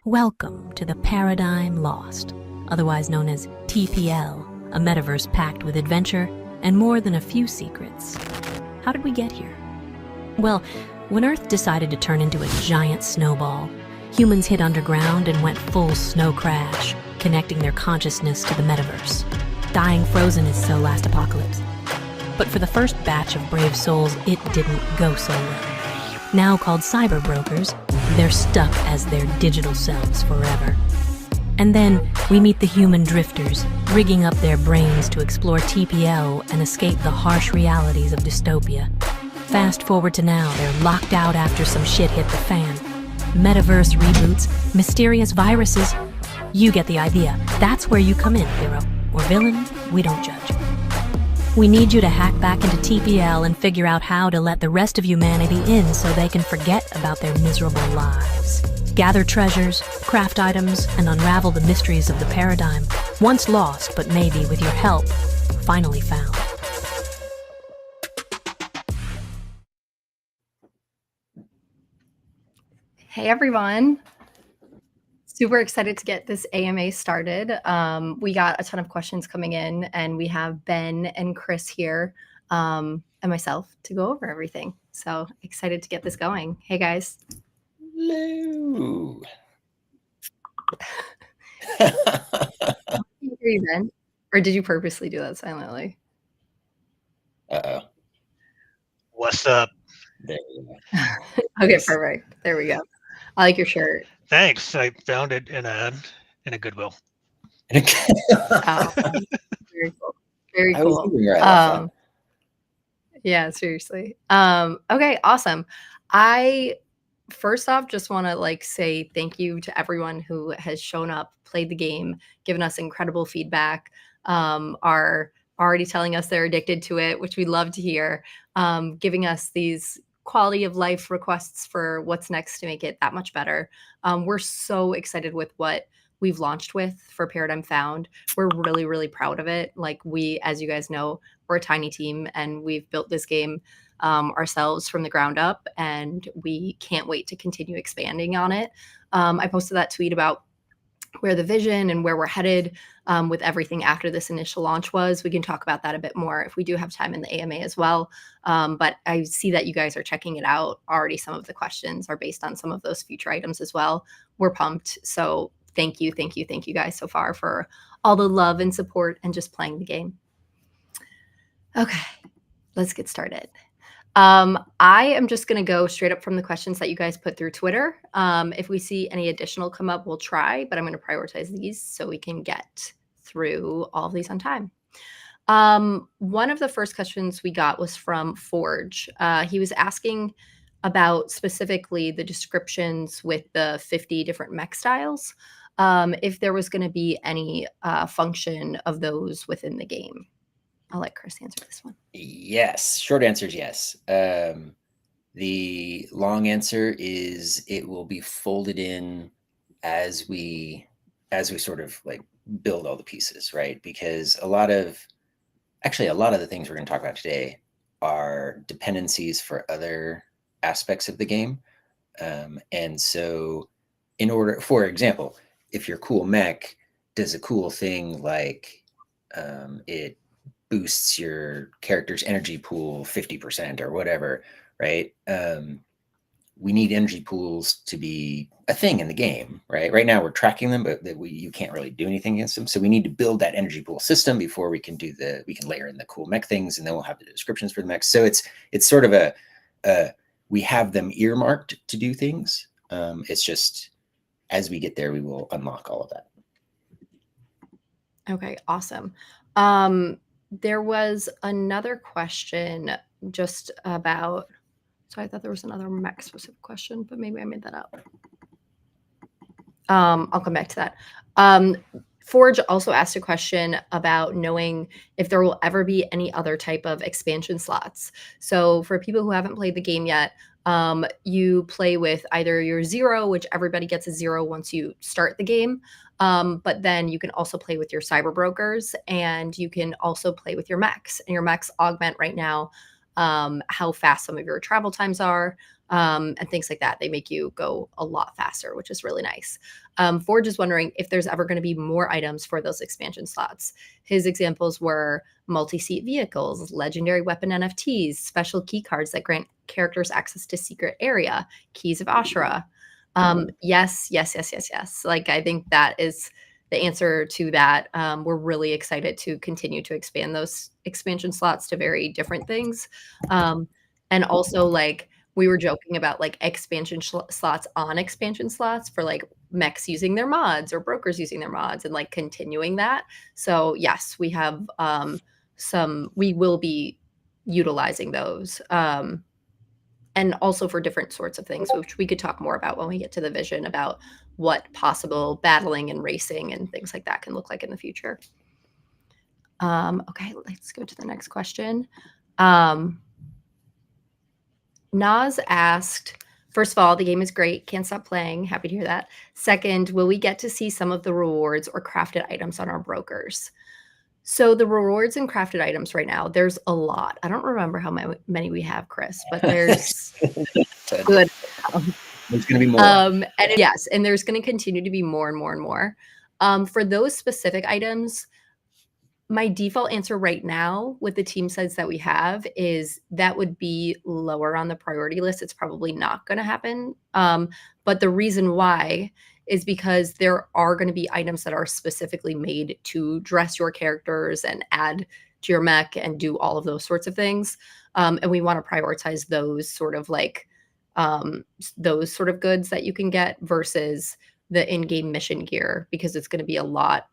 Welcome to the Paradigm Lost, otherwise known as TPL, a metaverse packed with adventure and more than a few secrets. How did we get here? Well, when Earth decided to turn into a giant snowball, humans hid underground and went full snow crash, connecting their consciousness to the metaverse. Dying frozen is so last apocalypse. But for the first batch of brave souls, it didn't go so well. Now called CyberBrokers, they're stuck as their digital selves forever. And then we meet the human drifters, rigging up their brains to explore TPL and escape the harsh realities of dystopia. Fast forward to now, they're locked out after some shit hit the fan. Metaverse reboots, mysterious viruses. You get the idea. That's where you come in, hero. Or villain, we don't judge. We need you to hack back into TPL and figure out how to let the rest of humanity in so they can forget about their miserable lives. Gather treasures, craft items, and unravel the mysteries of the paradigm, once lost, but maybe with your help, finally found. Hey everyone. Super excited to get this AMA started. We got a ton of questions coming in, and we have Ben and Chris here and myself to go over everything. So excited to get this going. Hey guys. Hello. Can you hear you, Ben? Or did you purposely do that silently? Uh-oh. What's up? There we go. Okay, perfect. There we go. I like your shirt. Thanks. I found it in a Goodwill. Oh, very cool. Very I was cool. wondering where I left that. Yeah, seriously. Okay, awesome. I first off just want to say thank you to everyone who has shown up, played the game, given us incredible feedback, are already telling us they're addicted to it, which we love to hear, giving us these quality of life requests for what's next to make it that much better. We're so excited with what we've launched with for Paradigm Found. We're really, really proud of it. Like we, as you guys know, we're a tiny team and we've built this game ourselves from the ground up, and we can't wait to continue expanding on it. I posted that tweet about where the vision and where we're headed with everything after this initial launch was. We can talk about that a bit more if we do have time in the AMA as well. But I see that you guys are checking it out already. Some of the questions are based on some of those future items as well. We're pumped. So thank you guys so far for all the love and support and just playing the game. Okay, let's get started. I am just going to go straight up from the questions that you guys put through Twitter. If we see any additional come up, we'll try, but I'm going to prioritize these so we can get through all of these on time. One of the first questions we got was from Forge. He was asking about specifically the descriptions with the 50 different mech styles, if there was going to be any function of those within the game. I'll let Chris answer this one. Yes. Short answer is yes. The long answer is it will be folded in as we sort of like build all the pieces, right? Because a lot of the things we're going to talk about today are dependencies for other aspects of the game. And so for example, if your cool mech does a cool thing like it boosts your character's energy pool 50% or whatever, right? We need energy pools to be a thing in the game, right? Right now we're tracking them, but you can't really do anything against them. So we need to build that energy pool system before we can layer in the cool mech things, and then we'll have the descriptions for the mechs. So it's sort of we have them earmarked to do things. It's just as we get there, we will unlock all of that. Okay, awesome. There was another question just about, so I thought there was another mech specific question, but maybe I made that up. I'll come back to that. Forge also asked a question about knowing if there will ever be any other type of expansion slots. So for people who haven't played the game yet, you play with either your 0, which everybody gets a 0 once you start the game. But then you can also play with your CyberBrokers, and you can also play with your mechs. And your mechs augment right now how fast some of your travel times are, and things like that. They make you go a lot faster, which is really nice. Forge is wondering if there's ever going to be more items for those expansion slots. His examples were multi-seat vehicles, legendary weapon NFTs, special key cards that grant characters access to secret area, keys of Ashura. Yes. Like, I think that is the answer to that. We're really excited to continue to expand those expansion slots to very different things. And also, like, we were joking about like expansion slots on expansion slots for like mechs using their mods or brokers using their mods, and like continuing that. So yes, we have we will be utilizing those. And also for different sorts of things, which we could talk more about when we get to the vision about what possible battling and racing and things like that can look like in the future. Okay, let's go to the next question. Naz asked, first of all, the game is great. Can't stop playing. Happy to hear that. Second, will we get to see some of the rewards or crafted items on our brokers? So the rewards and crafted items right now, there's a lot. I don't remember how many we have, Chris, but there's good. There's going to be more. And yes, and there's going to continue to be more and more and more. For those specific items, my default answer right now with the team size that we have is that would be lower on the priority list. It's probably not going to happen. But the reason why is because there are going to be items that are specifically made to dress your characters and add to your mech and do all of those sorts of things. And we want to prioritize those sort of like those sort of goods that you can get versus the in-game mission gear, because it's going to be a lot.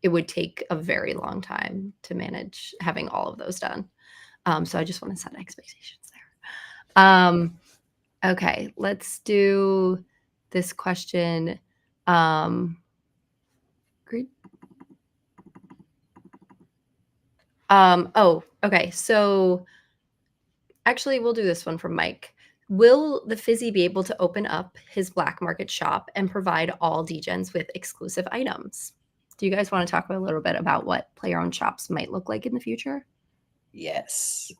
It would take a very long time to manage having all of those done. So I just want to set expectations there. Okay, let's do this question. Great. Okay. So actually, we'll do this one from Mike. Will the Fizzy be able to open up his black market shop and provide all degens with exclusive items? Do you guys want to talk a little bit about what player-owned shops might look like in the future? Yes.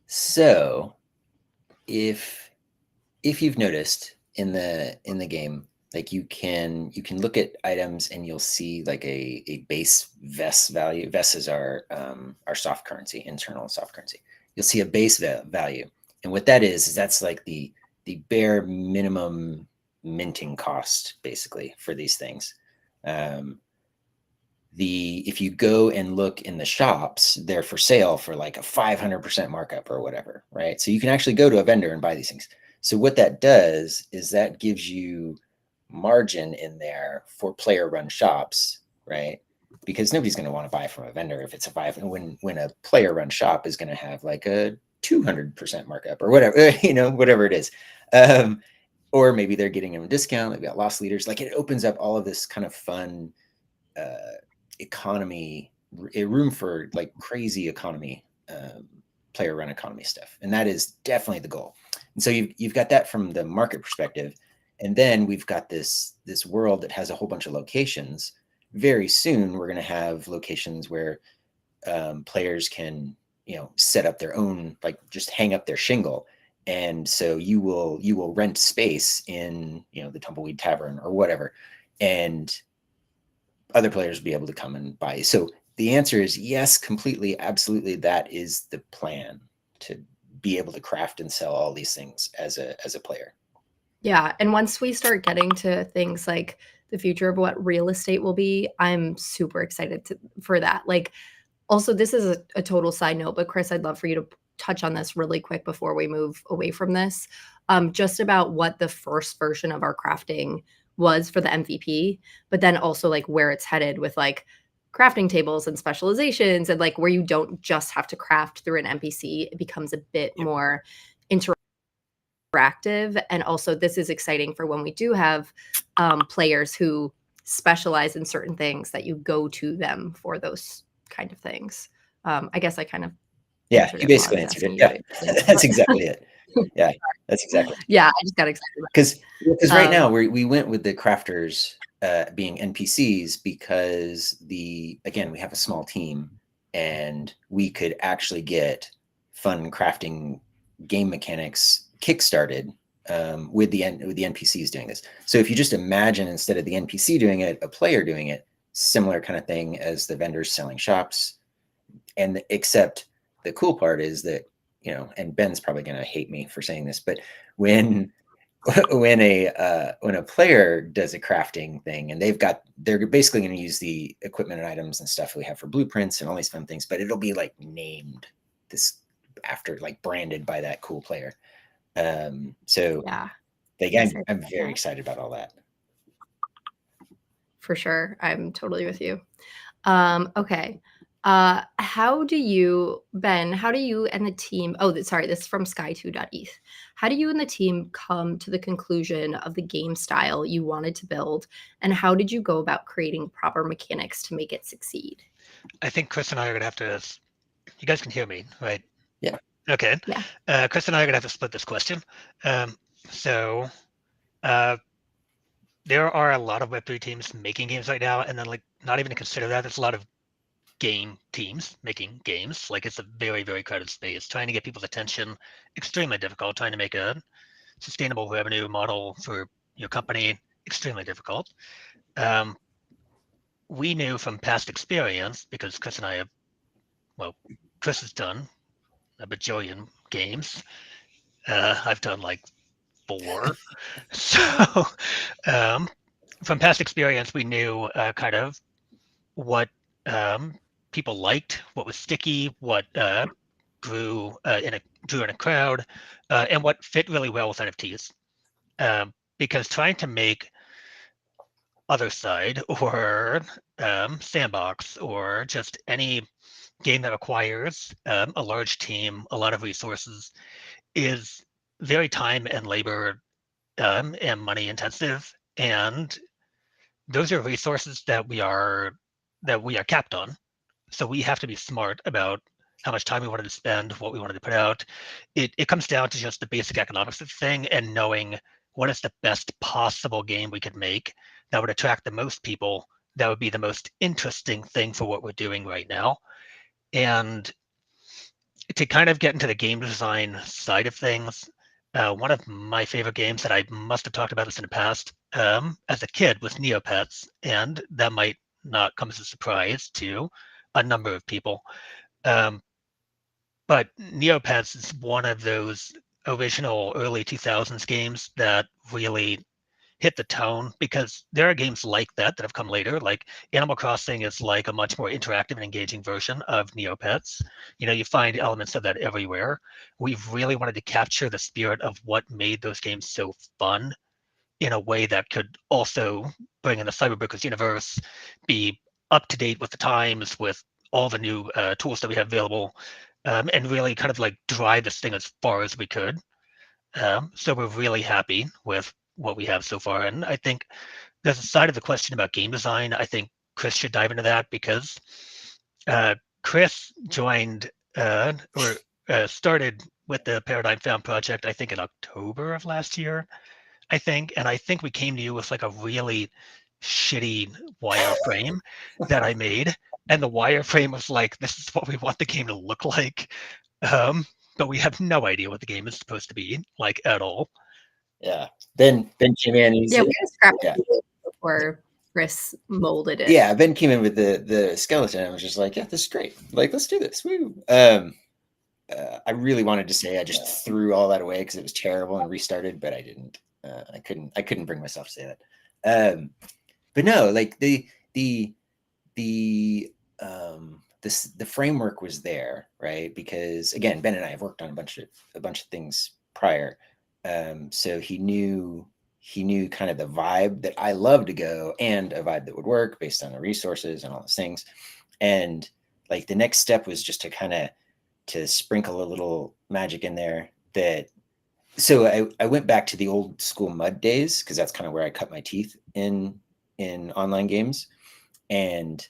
So if you've noticed in the game, like you can look at items and you'll see like a base VES value. VES is our soft currency, internal soft currency. You'll see a base value, and what that is that's like the bare minimum minting cost basically for these things. If you go and look in the shops, they're for sale for like a 500% markup or whatever, right? So you can actually go to a vendor and buy these things. So what that does is that gives you margin in there for player run shops, right? Because nobody's going to want to buy from a vendor if it's a 5, when a player run shop is going to have like a 200% markup or whatever, whatever it is. Or maybe they're getting them a discount. They've got loss leaders. Like, it opens up all of this kind of fun economy, a room for like crazy economy, player run economy stuff. And that is definitely the goal. And so you've got that from the market perspective. And then we've got this world that has a whole bunch of locations. Very soon, we're going to have locations where players can, set up their own, like just hang up their shingle. And so you will rent space in, the Tumbleweed Tavern or whatever, and other players will be able to come and buy. So the answer is yes, completely, absolutely. That is the plan, to be able to craft and sell all these things as a player. Yeah, and once we start getting to things like the future of what real estate will be, I'm super excited for that. Like, also, this is a total side note, but Chris, I'd love for you to touch on this really quick before we move away from this, just about what the first version of our crafting was for the MVP, but then also like where it's headed with like crafting tables and specializations, and like where you don't just have to craft through an NPC. It becomes a bit more interactive. And also, this is exciting for when we do have players who specialize in certain things, that you go to them for those kind of things. I guess I kind of you basically answered it. Yeah, that's exactly it. Yeah, that's exactly. Yeah, I just got excited because right now we went with the crafters being NPCs because we have a small team, and we could actually get fun crafting game mechanics kickstarted with the NPCs doing this. So if you just imagine, instead of the NPC doing it, a player doing it, similar kind of thing as the vendors selling shops. And except the cool part is that, and Ben's probably going to hate me for saying this, but when a player does a crafting thing, and they're basically going to use the equipment and items and stuff we have for blueprints and all these fun things, but it'll be like named this after, like branded by that cool player. So Yeah, I'm very excited about all that. for sure. I'm totally with you. Okay. How do you and the team, sorry, this is from sky2.eth. How do you and the team come to the conclusion of the game style you wanted to build, and how did you go about creating proper mechanics to make it succeed? I think Chris and I are going to have to, you guys can hear me, right? Yeah. Okay. Yeah. Chris and I are going to have to split this question. So there are a lot of Web3 teams making games right now, and then like not even to consider that, there's a lot of game teams making games. Like it's a very, very crowded space. Trying to get people's attention, extremely difficult. Trying to make a sustainable revenue model for your company, extremely difficult. We knew from past experience, because Chris and I have, Chris has done a bajillion games. I've done like 4. So from past experience, we knew kind of what people liked, what was sticky, what drew in a crowd, and what fit really well with NFTs. Because trying to make Other Side or Sandbox or just any game that requires a large team, a lot of resources, is very time and labor and money intensive, and those are resources that we are capped on. So we have to be smart about how much time we wanted to spend, what we wanted to put out. It comes down to just the basic economics of the thing and knowing what is the best possible game we could make that would attract the most people, that would be the most interesting thing for what we're doing right now. And to kind of get into the game design side of things, one of my favorite games that I must have talked about this in the past as a kid was Neopets, and that might not come as a surprise to a number of people. But Neopets is one of those original early 2000s games that really hit the tone, because there are games like that have come later. Like Animal Crossing is like a much more interactive and engaging version of Neopets. You find elements of that everywhere. We've really wanted to capture the spirit of what made those games so fun in a way that could also bring in the CyberBrokers universe, be up to date with the times, with all the new tools that we have available, and really kind of like drive this thing as far as we could. So we're really happy with what we have so far. And I think there's a side of the question about game design. I think Chris should dive into that, because Chris joined started with the Paradigm Found project, I think in October of last year, and I think we came to you with like a really shitty wireframe that I made. And the wireframe was like, this is what we want the game to look like. But we have no idea what the game is supposed to be like at all. Yeah. Ben came in. We had a scrap before Chris molded it. Yeah, Ben came in with the skeleton. I was just like, yeah, this is great. Like, let's do this. Woo. I really wanted to say I just threw all that away because it was terrible and restarted, but I didn't. I couldn't bring myself to say that. But no, like the framework was there, right? Because again, Ben and I have worked on a bunch of things prior. So he knew kind of the vibe that I love to go, and a vibe that would work based on the resources and all those things. And like the next step was just to kind of to sprinkle a little magic in there. So I went back to the old school mud days, because that's kind of where I cut my teeth in online games. And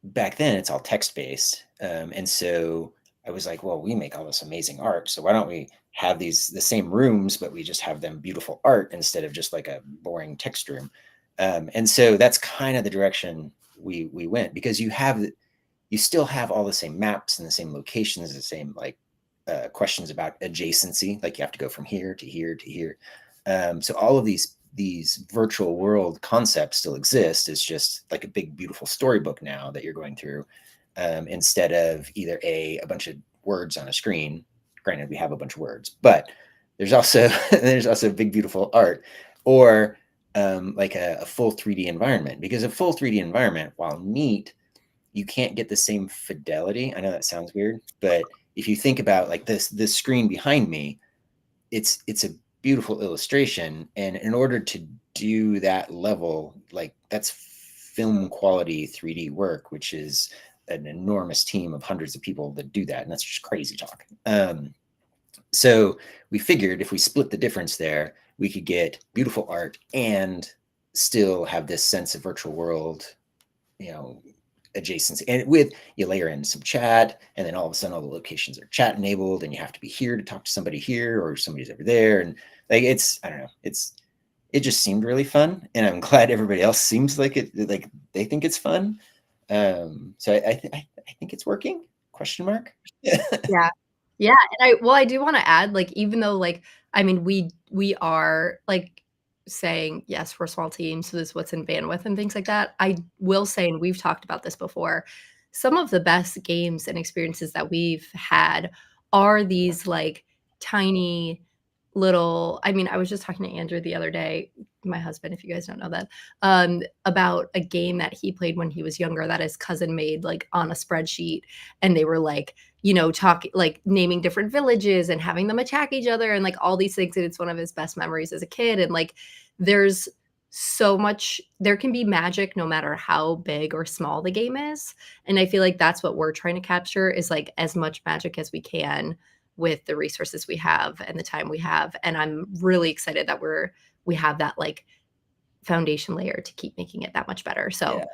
back then it's all text based. And so I was like, well, we make all this amazing art, so why don't we have the same rooms, but we just have them beautiful art instead of just like a boring text room. And so that's kind of the direction we went, because you still have all the same maps and the same locations, the same like questions about adjacency, like you have to go from here to here to here. So all of these virtual world concepts still exist. It's just like a big, beautiful storybook now that you're going through, instead of either a bunch of words on a screen. Granted, we have a bunch of words, but there's also big, beautiful art, or like a full 3D environment. Because a full 3D environment, while neat, you can't get the same fidelity. I know that sounds weird, but if you think about like this screen behind me, it's a beautiful illustration, and in order to do that level, like that's film quality 3D work, which is an enormous team of hundreds of people that do that, and that's just crazy talk. So we figured if we split the difference there, we could get beautiful art and still have this sense of virtual world, adjacency. And with, you layer in some chat, and then all of a sudden all the locations are chat enabled, and you have to be here to talk to somebody here, or somebody's over there. And like, I don't know, it just seemed really fun. And I'm glad everybody else seems like like they think it's fun. So I think it's working, ? Yeah. Yeah. And I do want to add, like, even though, like, I mean, we are like saying, yes, we're a small team, so this is what's in bandwidth and things like that. I will say, and we've talked about this before, some of the best games and experiences that we've had are these like tiny little, I mean, I was just talking to Andrew the other day, my husband, if you guys don't know that, about a game that he played when he was younger that his cousin made like on a spreadsheet. And they were like, talking, like naming different villages and having them attack each other and like all these things. And it's one of his best memories as a kid. And like, there's so much, there can be magic no matter how big or small the game is. And I feel like that's what we're trying to capture, is like as much magic as we can with the resources we have and the time we have. And I'm really excited that we have that like foundation layer to keep making it that much better. So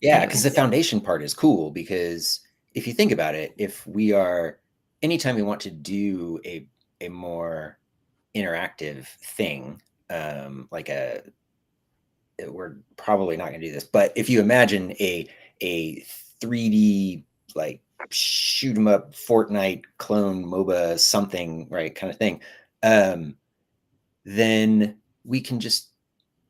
yeah, because the foundation part is cool, because if you think about it, anytime we want to do a more interactive thing, we're probably not going to do this, but if you imagine a 3D like shoot 'em up Fortnite clone MOBA something, right, kind of thing, then we can just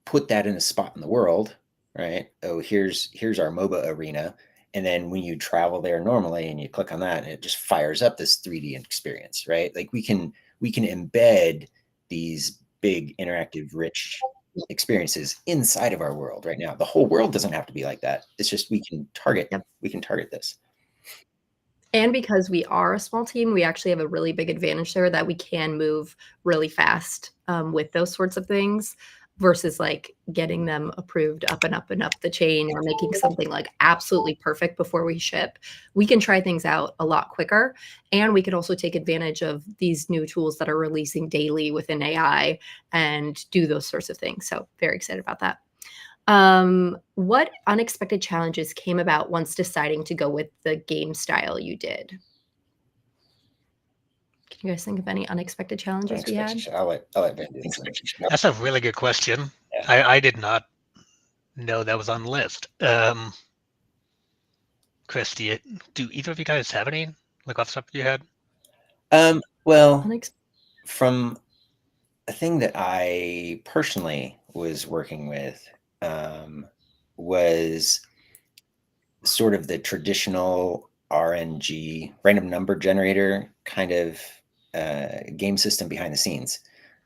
put that in a spot in the world, right? Oh, here's our MOBA arena. And then when you travel there normally and you click on that, and it just fires up this 3D experience, right? Like we can embed these big interactive rich experiences inside of our world right now. The whole world doesn't have to be like that. It's just we can target this. And because we are a small team, we actually have a really big advantage there, that we can move really fast with those sorts of things, versus like getting them approved up and up and up the chain, or making something like absolutely perfect before we ship. We can try things out a lot quicker. And we can also take advantage of these new tools that are releasing daily within AI and do those sorts of things. So very excited about that. What unexpected challenges came about once deciding to go with the game style you did? Can you guys think of any unexpected challenges we had? I'll let Ben do this. That's a really good question. Yeah. I did not know that was on the list. Chris, do either of you guys have any, like, off the top of your head? Well, from a thing that I personally was working with, was sort of the traditional RNG, random number generator kind of game system behind the scenes,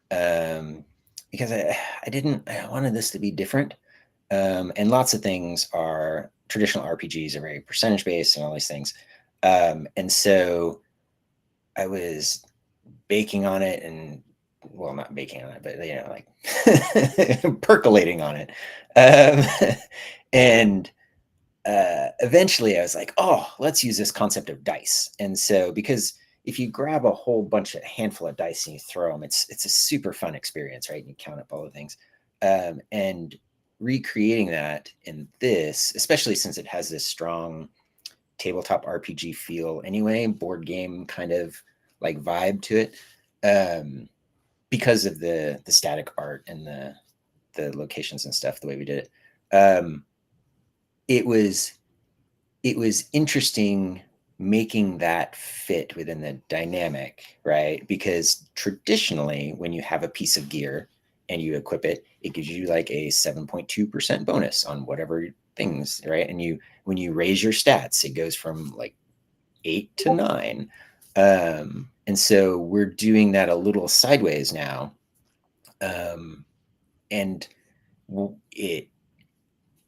because I wanted this to be different, and lots of things are traditional RPGs are very percentage based and all these things, and so I was baking on it, and well, not baking on it, but like percolating on it, and eventually I was like, oh, let's use this concept of dice. And so, because if you grab a handful of dice and you throw them, it's a super fun experience, right? And you count up all the things, and recreating that in this, especially since it has this strong tabletop RPG feel anyway, board game kind of like vibe to it, because of the static art and the locations and stuff, the way we did it. It was interesting making that fit within the dynamic, right? Because traditionally, when you have a piece of gear and you equip it, it gives you like a 7.2% bonus on whatever things, right? And when you raise your stats, it goes from like 8 to 9. And so we're doing that a little sideways now. And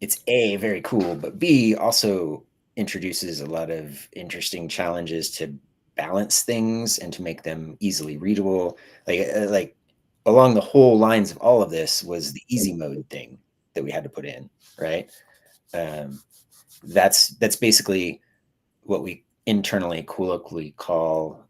it's A, very cool, but B, also introduces a lot of interesting challenges to balance things and to make them easily readable. Like along the whole lines of all of this was the easy mode thing that we had to put in, right? That's basically what we internally colloquially call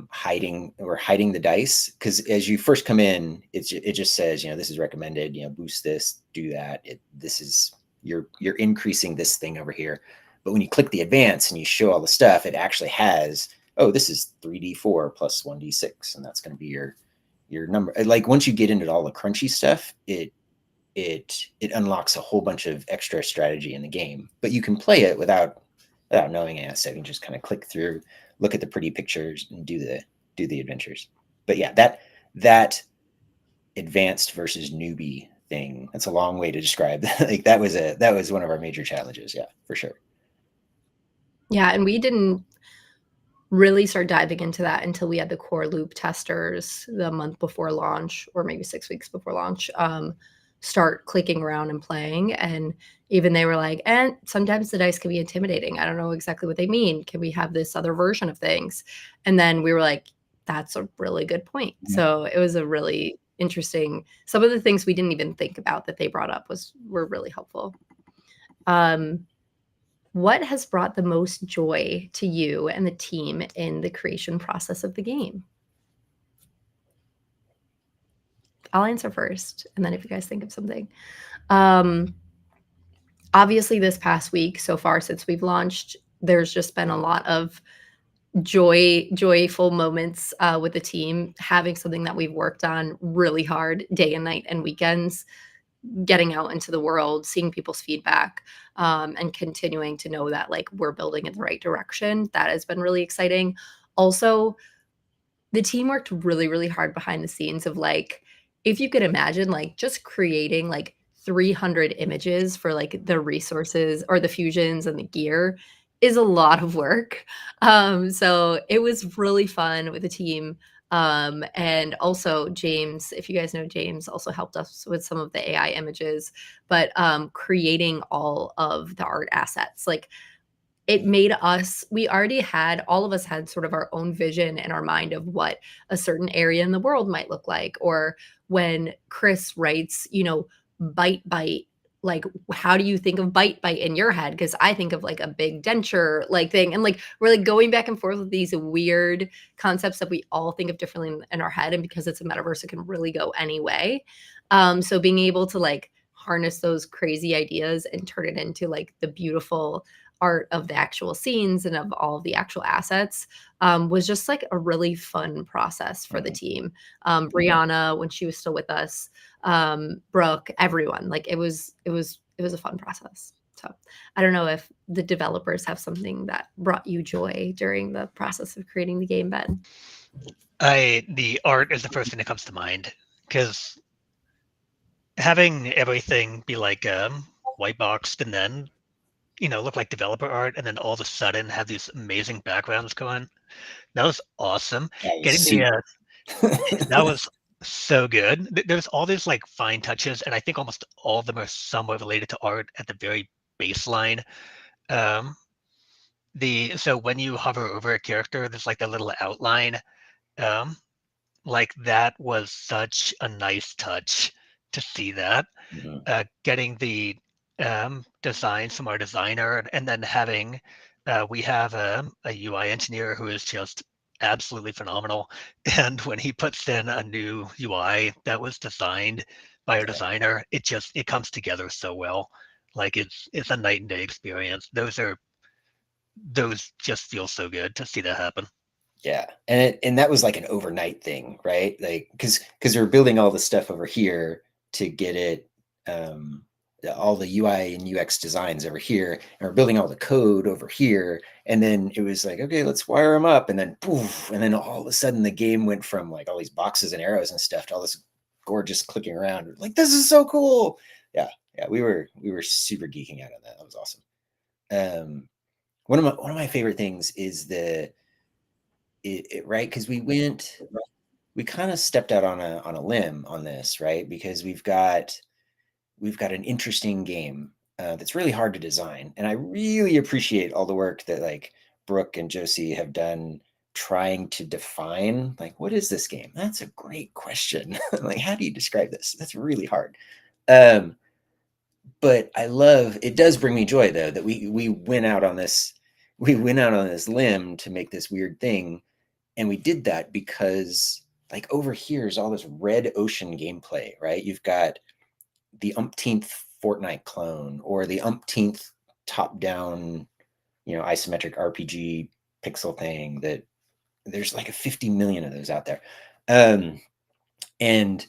hiding the dice. Because as you first come in, it just says, this is recommended, boost this, do that. This is you're increasing this thing over here. But when you click the advance and you show all the stuff, it actually has, oh, this is 3d4 plus 1d6, and that's going to be your number. Like once you get into all the crunchy stuff, it unlocks a whole bunch of extra strategy in the game. But you can play it without knowing it. So you can just kind of click through, look at the pretty pictures, and do the adventures. But yeah, that advanced versus newbie thing, that's a long way to describe. Like that was one of our major challenges. Yeah, for sure. Yeah, and we didn't really start diving into that until we had the core loop testers the month before launch, or maybe 6 weeks before launch, start clicking around and playing. And even they were like, and sometimes the dice can be intimidating. I don't know exactly what they mean. Can we have this other version of things? And then we were like, that's a really good point. Mm-hmm. So it was a really interesting, some of the things we didn't even think about that they brought up were really helpful. What has brought the most joy to you and the team in the creation process of the game? I'll answer first, and then if you guys think of something. Obviously, this past week, so far since we've launched, there's just been a lot of joyful moments with the team, having something that we've worked on really hard, day and night and weekends, getting out into the world, seeing people's feedback, and continuing to know that like we're building in the right direction. That has been really exciting. Also, the team worked really, really hard behind the scenes of like, if you could imagine like just creating like 300 images for like the resources or the fusions and the gear is a lot of work. So it was really fun with the team. And also James, if you guys know James, also helped us with some of the AI images, but creating all of the art assets, like it made us, all of us had sort of our own vision in our mind of what a certain area in the world might look like. Or when Chris writes, bite, like how do you think of bite in your head? Because I think of like a big denture like thing. And like we're like going back and forth with these weird concepts that we all think of differently in our head. And because it's a metaverse, it can really go any way. So being able to like harness those crazy ideas and turn it into like the beautiful art of the actual scenes and of all of the actual assets was just like a really fun process for the team. Brianna, when she was still with us, Brooke, everyone, like it was a fun process. So I don't know if the developers have something that brought you joy during the process of creating the game, Ben. The art is the first thing that comes to mind, because having everything be like white boxed and then look like developer art, and then all of a sudden have these amazing backgrounds going, that was awesome. That was so good. There's all these like fine touches, and I think almost all of them are somewhat related to art at the very baseline. So when you hover over a character, there's like a little outline. Like that was such a nice touch to see that. Mm-hmm. Getting the designs from our designer, and then having we have a UI engineer who is just absolutely phenomenal. And when he puts in a new UI that was designed by our designer, it comes together so well. Like it's a night and day experience. Those just feel so good to see that happen. Yeah, and that was like an overnight thing, right? Like because we're building all the stuff over here to get it all the UI and UX designs over here, and we're building all the code over here. And then it was like, okay, let's wire them up. And then poof, and then all of a sudden the game went from like all these boxes and arrows and stuff to all this gorgeous clicking around. Like, this is so cool. Yeah. We were super geeking out on that. That was awesome. One of my favorite things is right, because we kind of stepped out on a limb on this, right? Because we've got an interesting game that's really hard to design, and I really appreciate all the work that like Brooke and Josie have done trying to define, like, what is this game? That's a great question. Like, how do you describe this? That's really hard. But I love, it does bring me joy though that we went out on this limb to make this weird thing, and we did that because like over here is all this red ocean gameplay, right? You've got the umpteenth Fortnite clone or the umpteenth top-down, isometric RPG pixel thing that there's like 50 million of those out there. And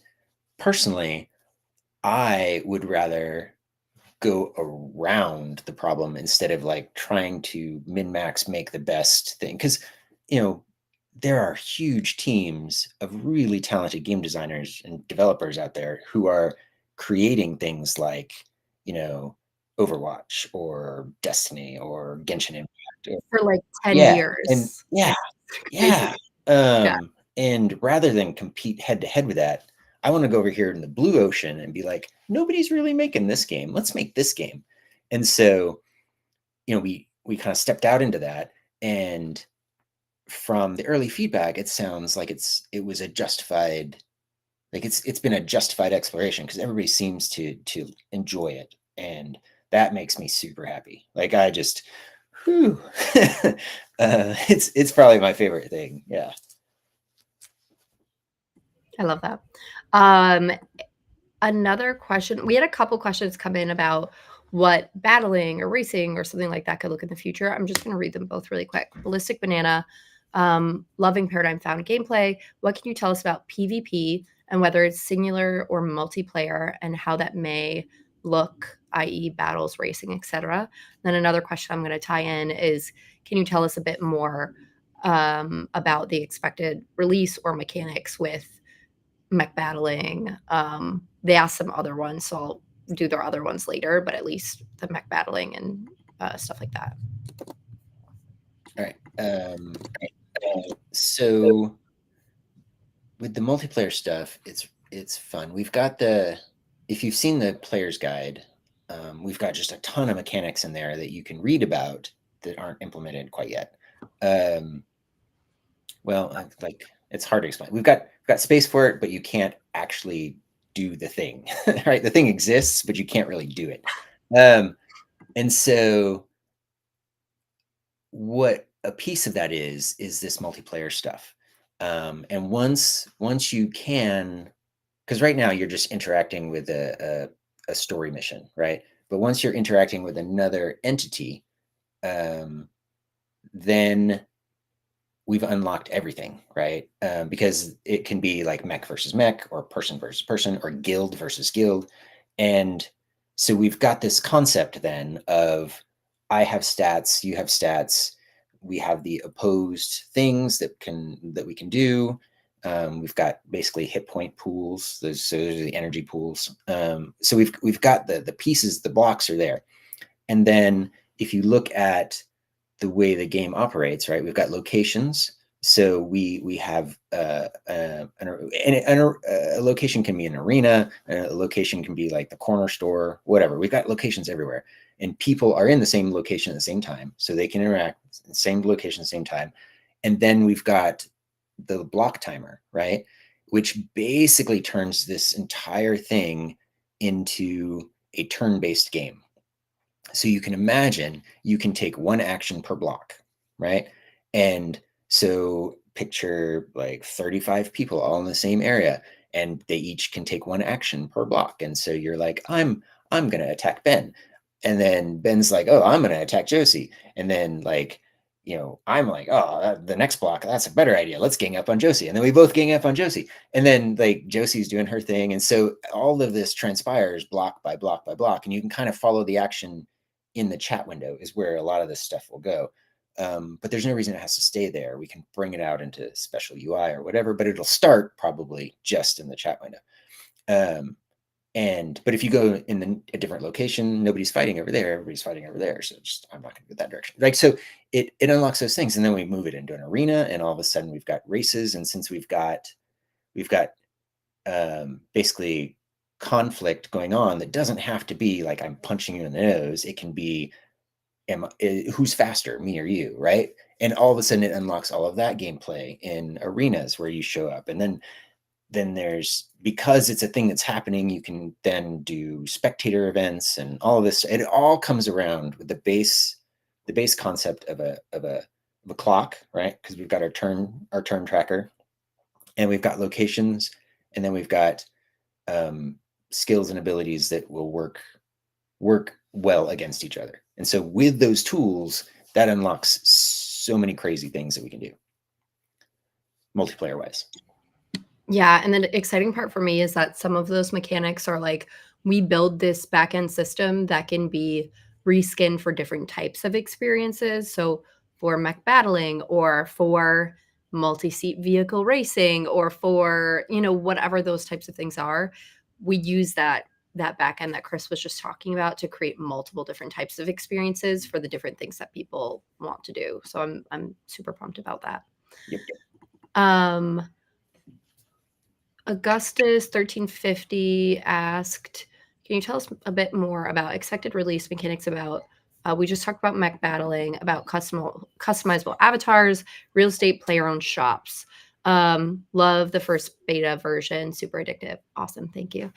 personally, I would rather go around the problem instead of like trying to min-max make the best thing. Because, there are huge teams of really talented game designers and developers out there who are creating things like, Overwatch or Destiny or Genshin Impact. For like 10 Yeah. years. And yeah. Crazy. Yeah. And rather than compete head to head with that, I want to go over here in the blue ocean and be like, nobody's really making this game. Let's make this game. And so, we kind of stepped out into that, and from the early feedback, it sounds like it was a justified, like it's been a justified exploration because everybody seems to enjoy it, and that makes me super happy. Like I just, it's probably my favorite thing. Yeah. I love that. Another question. We had a couple questions come in about what battling or racing or something like that could look in the future. I'm just going to read them both really quick. Ballistic Banana, loving Paradigm Found gameplay. What can you tell us about PvP and whether it's singular or multiplayer and how that may look, i.e. battles, racing, etc.? Then another question I'm going to tie in is, can you tell us a bit more about the expected release or mechanics with mech battling? They asked some other ones, so I'll do their other ones later, but at least the mech battling and stuff like that. All right. So with the multiplayer stuff, it's fun. We've got if you've seen the player's guide, we've got just a ton of mechanics in there that you can read about that aren't implemented quite yet. Well, like it's hard to explain. We've got space for it, but you can't actually do the thing, right? The thing exists, but you can't really do it. And so what a piece of that is this multiplayer stuff. And once you can, because right now you're just interacting with a story mission, right? But once you're interacting with another entity, then we've unlocked everything, right? Because it can be like mech versus mech, or person versus person, or guild versus guild. And so we've got this concept then of I have stats, you have stats, we have the opposed things that we can do. We've got basically hit point pools. Those are the energy pools. So we've got the pieces, the blocks are there. And then if you look at the way the game operates, right? We've got locations. So we have a location can be an arena, a location can be like the corner store, whatever. We've got locations everywhere, and people are in the same location at the same time, so they can interact in the same location at the same time. And then we've got the block timer, right? Which basically turns this entire thing into a turn-based game. So you can imagine you can take one action per block, right? And so picture like 35 people all in the same area, and they each can take one action per block. And so you're like, I'm going to attack Ben. And then Ben's like, oh, I'm going to attack Josie. And then like I'm like, oh, the next block, that's a better idea. Let's gang up on Josie. And then we both gang up on Josie. And then like Josie's doing her thing. And so all of this transpires block by block by block. And you can kind of follow the action in the chat window is where a lot of this stuff will go. But there's no reason it has to stay there. We can bring it out into special UI or whatever, but it'll start probably just in the chat window. But if you go in a different location, nobody's fighting over there, everybody's fighting over there. So I'm not going to go that direction. Like, so it unlocks those things, and then we move it into an arena, and all of a sudden we've got races. And since we've got basically conflict going on that doesn't have to be like I'm punching you in the nose. It can be who's faster, me or you, right? And all of a sudden it unlocks all of that gameplay in arenas where you show up, and then there's, because it's a thing that's happening, you can then do spectator events and all of this. It all comes around with the base concept of a clock, right? Because we've got our turn tracker, and we've got locations, and then we've got skills and abilities that will work well against each other. And so with those tools, that unlocks so many crazy things that we can do multiplayer wise. Yeah, and the exciting part for me is that some of those mechanics are like, we build this backend system that can be reskinned for different types of experiences. So for mech battling, or for multi-seat vehicle racing, or for, whatever those types of things are, we use that backend that Chris was just talking about to create multiple different types of experiences for the different things that people want to do. So I'm super pumped about that. Yep. Augustus 1350 asked, can you tell us a bit more about expected release mechanics about, we just talked about mech battling, about customizable avatars, real estate, player-owned shops. Love the first beta version, super addictive. Awesome, thank you.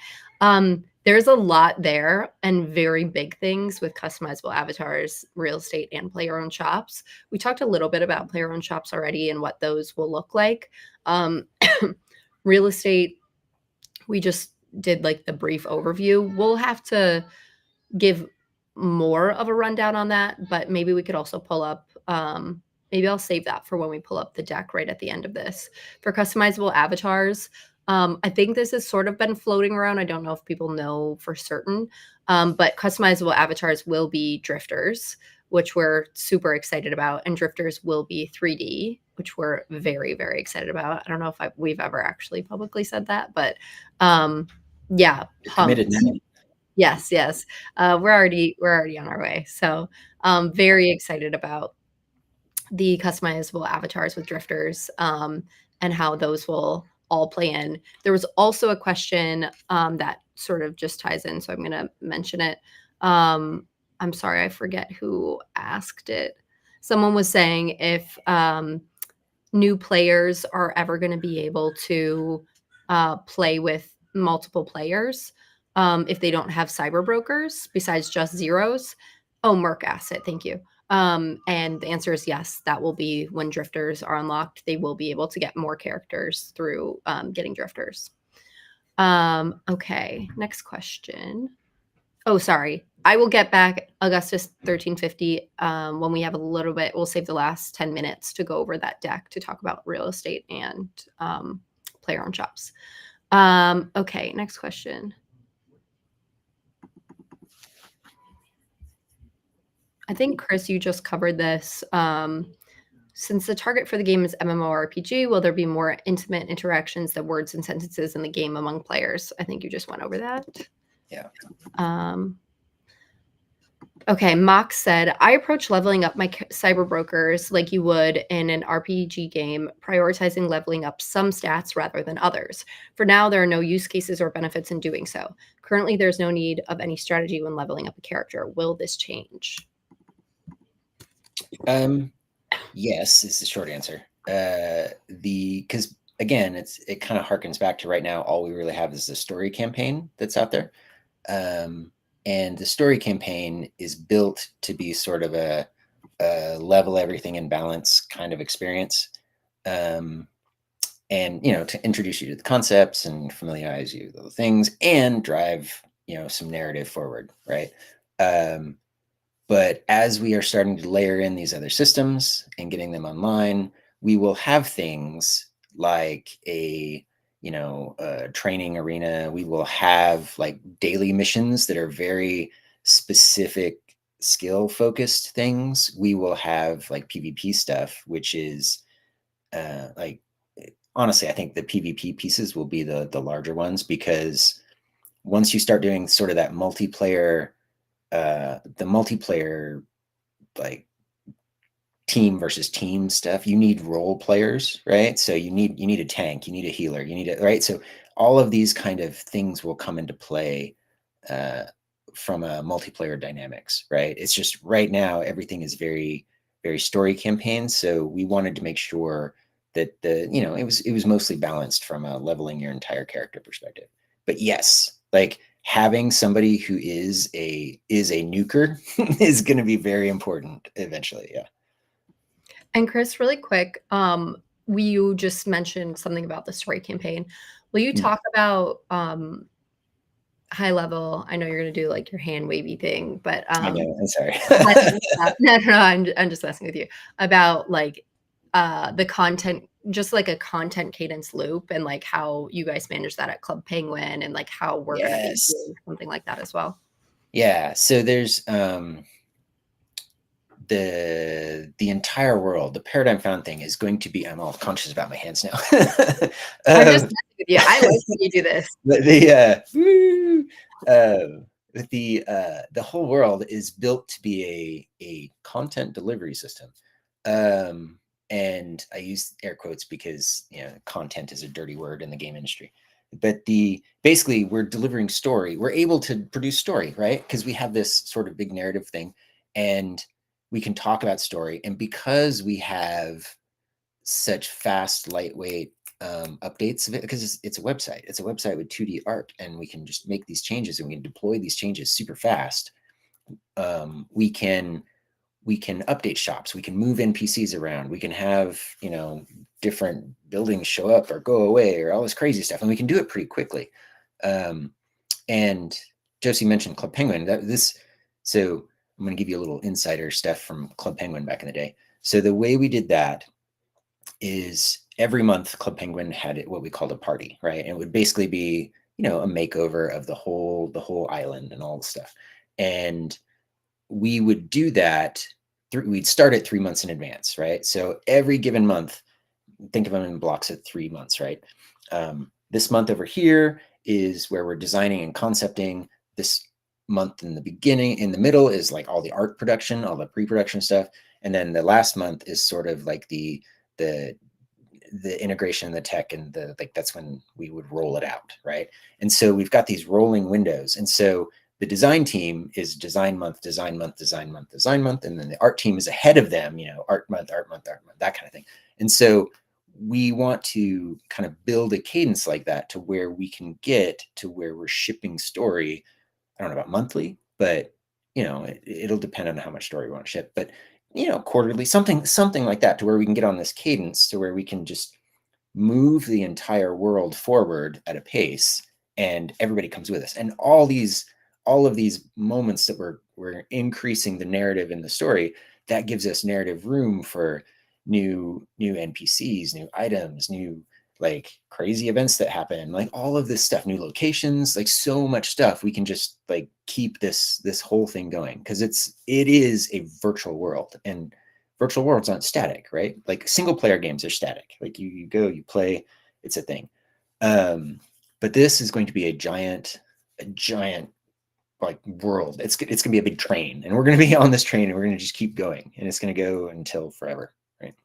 There's a lot there, and very big things with customizable avatars, real estate, and player-owned shops. We talked a little bit about player-owned shops already and what those will look like. Real estate, we just did like the brief overview. We'll have to give more of a rundown on that, but maybe we could also pull up, maybe I'll save that for when we pull up the deck right at the end of this. For customizable avatars, I think this has sort of been floating around. I don't know if people know for certain, but customizable avatars will be drifters, which we're super excited about, and drifters will be 3D, which we're very, very excited about. I don't know if we've ever actually publicly said that, but yeah, Committed now. Yes. We're already on our way. So very excited about the customizable avatars with drifters, and how those will all play in. There was also a question that sort of just ties in, so I'm going to mention it. I'm sorry, I forget who asked it. Someone was saying if new players are ever going to be able to play with multiple players if they don't have CyberBrokers besides just zeros. Oh, Merc asked it. Thank you. And the answer is yes. That will be when drifters are unlocked. They will be able to get more characters through getting drifters. Okay, next question. Oh, sorry. I will get back Augustus 1350 when we have a little bit. We'll save the last 10 minutes to go over that deck to talk about real estate and player-owned shops. Okay, next question. I think, Chris, you just covered this. Since the target for the game is MMORPG, will there be more intimate interactions than words and sentences in the game among players? I think you just went over that. Yeah. Okay, Mox said, I approach leveling up my CyberBrokers like you would in an RPG game, prioritizing leveling up some stats rather than others. For now, there are no use cases or benefits in doing so. Currently, there's no need of any strategy when leveling up a character. Will this change? Yes, is the short answer. Because again, it kind of harkens back to right now, all we really have is the story campaign that's out there. And the story campaign is built to be sort of a level everything in balance kind of experience. And, to introduce you to the concepts and familiarize you with the things and drive, some narrative forward, right? But as we are starting to layer in these other systems and getting them online, we will have things like a training arena. We will have like daily missions that are very specific skill focused things. We will have like PvP stuff, which is like honestly, I think the PvP pieces will be the larger ones, because once you start doing sort of that multiplayer, the multiplayer like team versus team stuff, you need role players, right? So you need a tank, you need a healer, you need a right. So all of these kind of things will come into play uh, from a multiplayer dynamics, right? It's just right now everything is very very story campaign. So we wanted to make sure that it was mostly balanced from a leveling your entire character perspective. But yes, like having somebody who is a nuker is going to be very important eventually. Yeah. And Chris, really quick, you just mentioned something about the story campaign. Will you talk about high level? I know you're going to do like your hand wavy thing, but I know. I'm sorry. no, I'm just messing with you about like the content, just like a content cadence loop, and like how you guys manage that at Club Penguin, and like how we're going to be Yes. doing something like that as well. Yeah. So there's the entire world, the paradigm found thing is going to be. I'm all conscious about my hands now. I'm just messing with you. I like when you do this. The whole world is built to be a content delivery system. And I use air quotes because content is a dirty word in the game industry. But basically we're delivering story. We're able to produce story, right? Because we have this sort of big narrative thing, and we can talk about story. And because we have such fast, lightweight updates of it, because it's a website. It's a website with 2D art, and we can just make these changes and we can deploy these changes super fast. We can update shops. We can move NPCs around. We can have different buildings show up or go away or all this crazy stuff, and we can do it pretty quickly. And Josie mentioned Club Penguin. So I'm going to give you a little insider stuff from Club Penguin back in the day. So the way we did that is every month Club Penguin had what we called a party, right? And it would basically be, a makeover of the whole island and all the stuff. And we would do that. We'd start it 3 months in advance, right? So every given month, think of them in blocks of 3 months, right? This month over here is where we're designing and concepting. This month in the middle is like all the art production, all the pre-production stuff. And then the last month is sort of like the integration, the tech, and that's when we would roll it out, right? And so we've got these rolling windows. And so the design team is design month, design month, design month, design month, and then the art team is ahead of them, art month, art month, art month, that kind of thing. And so we want to kind of build a cadence like that to where we can get to where we're shipping story. I don't know about monthly, but it'll depend on how much story we want to ship. But quarterly, something like that, to where we can get on this cadence to where we can just move the entire world forward at a pace, and everybody comes with us. And all of these moments that we're increasing the narrative in the story, that gives us narrative room for new NPCs, new items, new like crazy events that happen, like all of this stuff, new locations, like so much stuff. We can just like keep this whole thing going, because it is a virtual world, and virtual worlds aren't static, right? Like single player games are static. Like you go, you play, it's a thing. But this is going to be a giant like world. It's going to be a big train, and we're going to be on this train, and we're going to just keep going, and it's going to go until forever, right?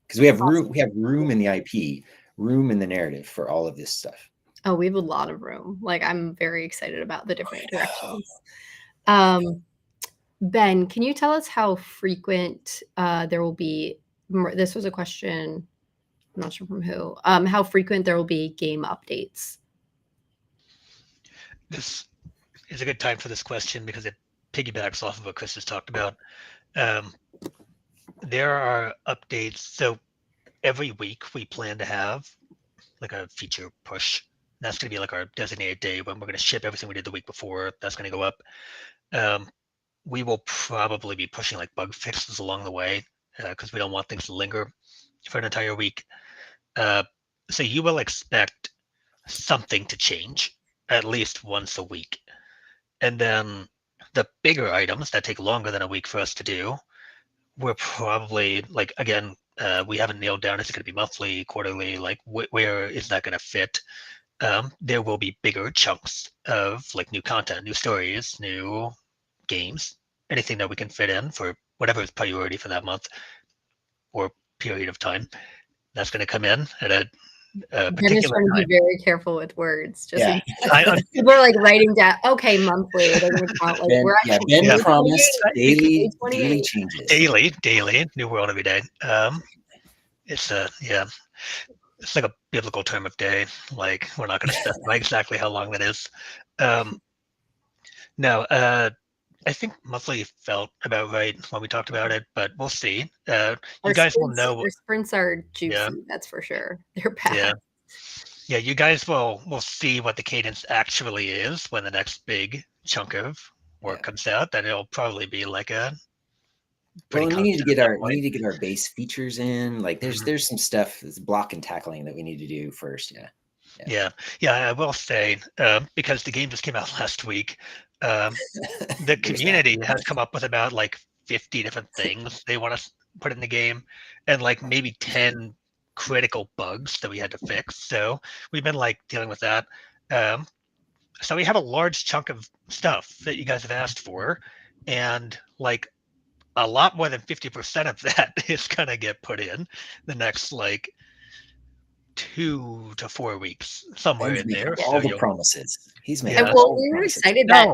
Because we have room in the IP, room in the narrative for all of this stuff. Oh, we have a lot of room. Like, I'm very excited about the different directions. Ben, can you tell us how frequent there will be? This was a question, I'm not sure from who. How frequent there will be game updates? This is a good time for this question because it piggybacks off of what Chris has talked about. There are updates. So every week we plan to have like a feature push. That's going to be like our designated day when we're going to ship everything we did the week before. That's going to go up. we will probably be pushing like bug fixes along the way because we don't want things to linger for an entire week. So you will expect something to change at least once a week. And then the bigger items that take longer than a week for us to do, we're probably like, again, we haven't nailed down, is it going to be monthly, quarterly, like where is that going to fit? There will be bigger chunks of like new content, new stories, new games, anything that we can fit in for whatever is priority for that month or period of time. That's going to come in at a Ben is particular trying to time. be very careful with words. Just Yeah. people are like writing down, okay, monthly. They're going to count like Ben, we're yeah, actually Ben Yeah. promised daily 28. changes. Daily, new world every day. It's it's like a biblical term of day. Like we're not going to specify exactly how long that is. No, I think monthly felt about right when we talked about it, but we'll see. You guys will know. Our sprints are juicy, Yeah. that's for sure. They're bad. Yeah, you guys will see what the cadence actually is when the next big chunk of work comes out. Then it'll probably be like a pretty. Well, we need to get our base features in. Like there's some stuff that's block and tackling that we need to do first. Yeah. I will say because the game just came out last week. The community has come up with about like 50 different things they want to put in the game, and like maybe 10 critical bugs that we had to fix. So we've been like dealing with that. So we have a large chunk of stuff that you guys have asked for, and like a lot more than 50% of that is gonna get put in the next like 2 to 4 weeks, somewhere in there. All the promises. He's making. And well, we were excited that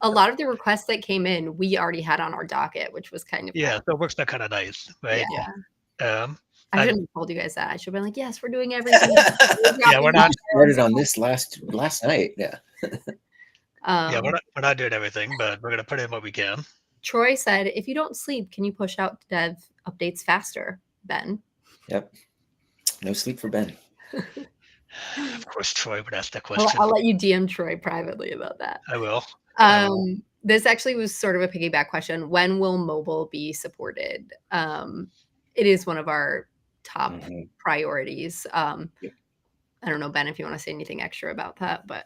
a lot of the requests that came in, we already had on our docket, which was kind of so it works out kind of nice, right? I shouldn't have told you guys that. I should have been like, yes, we're doing everything. We're not started on this last night. We're not doing everything, but we're gonna put in what we can. Troy said, if you don't sleep, can you push out dev updates faster, Ben? Yep. No sleep for Ben. Of course, Troy would ask that question. I'll let you DM Troy privately about that. I will. This actually was sort of a piggyback question. When will mobile be supported? It is one of our top priorities. I don't know, Ben, if you want to say anything extra about that, but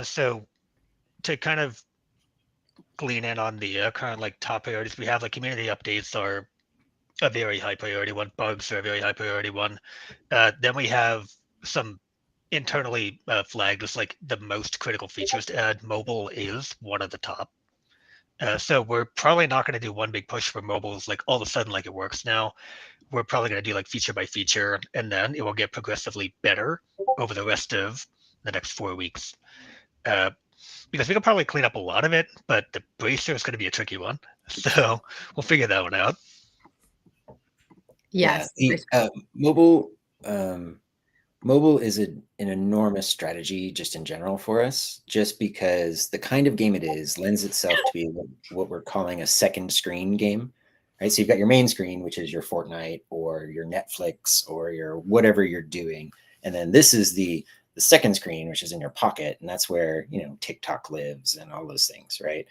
so to kind of glean in on the current like top priorities we have, like community updates are a very high priority one, bugs are a very high priority one. Then we have some internally flagged as like the most critical features to add. Mobile is one of the top. So we're probably not going to do one big push for mobiles like all of a sudden like it works now. We're probably going to do like feature by feature, and then it will get progressively better over the rest of the next 4 weeks. Because we can probably clean up a lot of it, but the bracer is going to be a tricky one. So we'll figure that one out. Yes. Mobile is an enormous strategy just in general for us, just because the kind of game it is lends itself to be what we're calling a second screen game, right? So you've got your main screen, which is your Fortnite or your Netflix or your whatever you're doing. And then this is the second screen, which is in your pocket. And that's where, TikTok lives and all those things, right?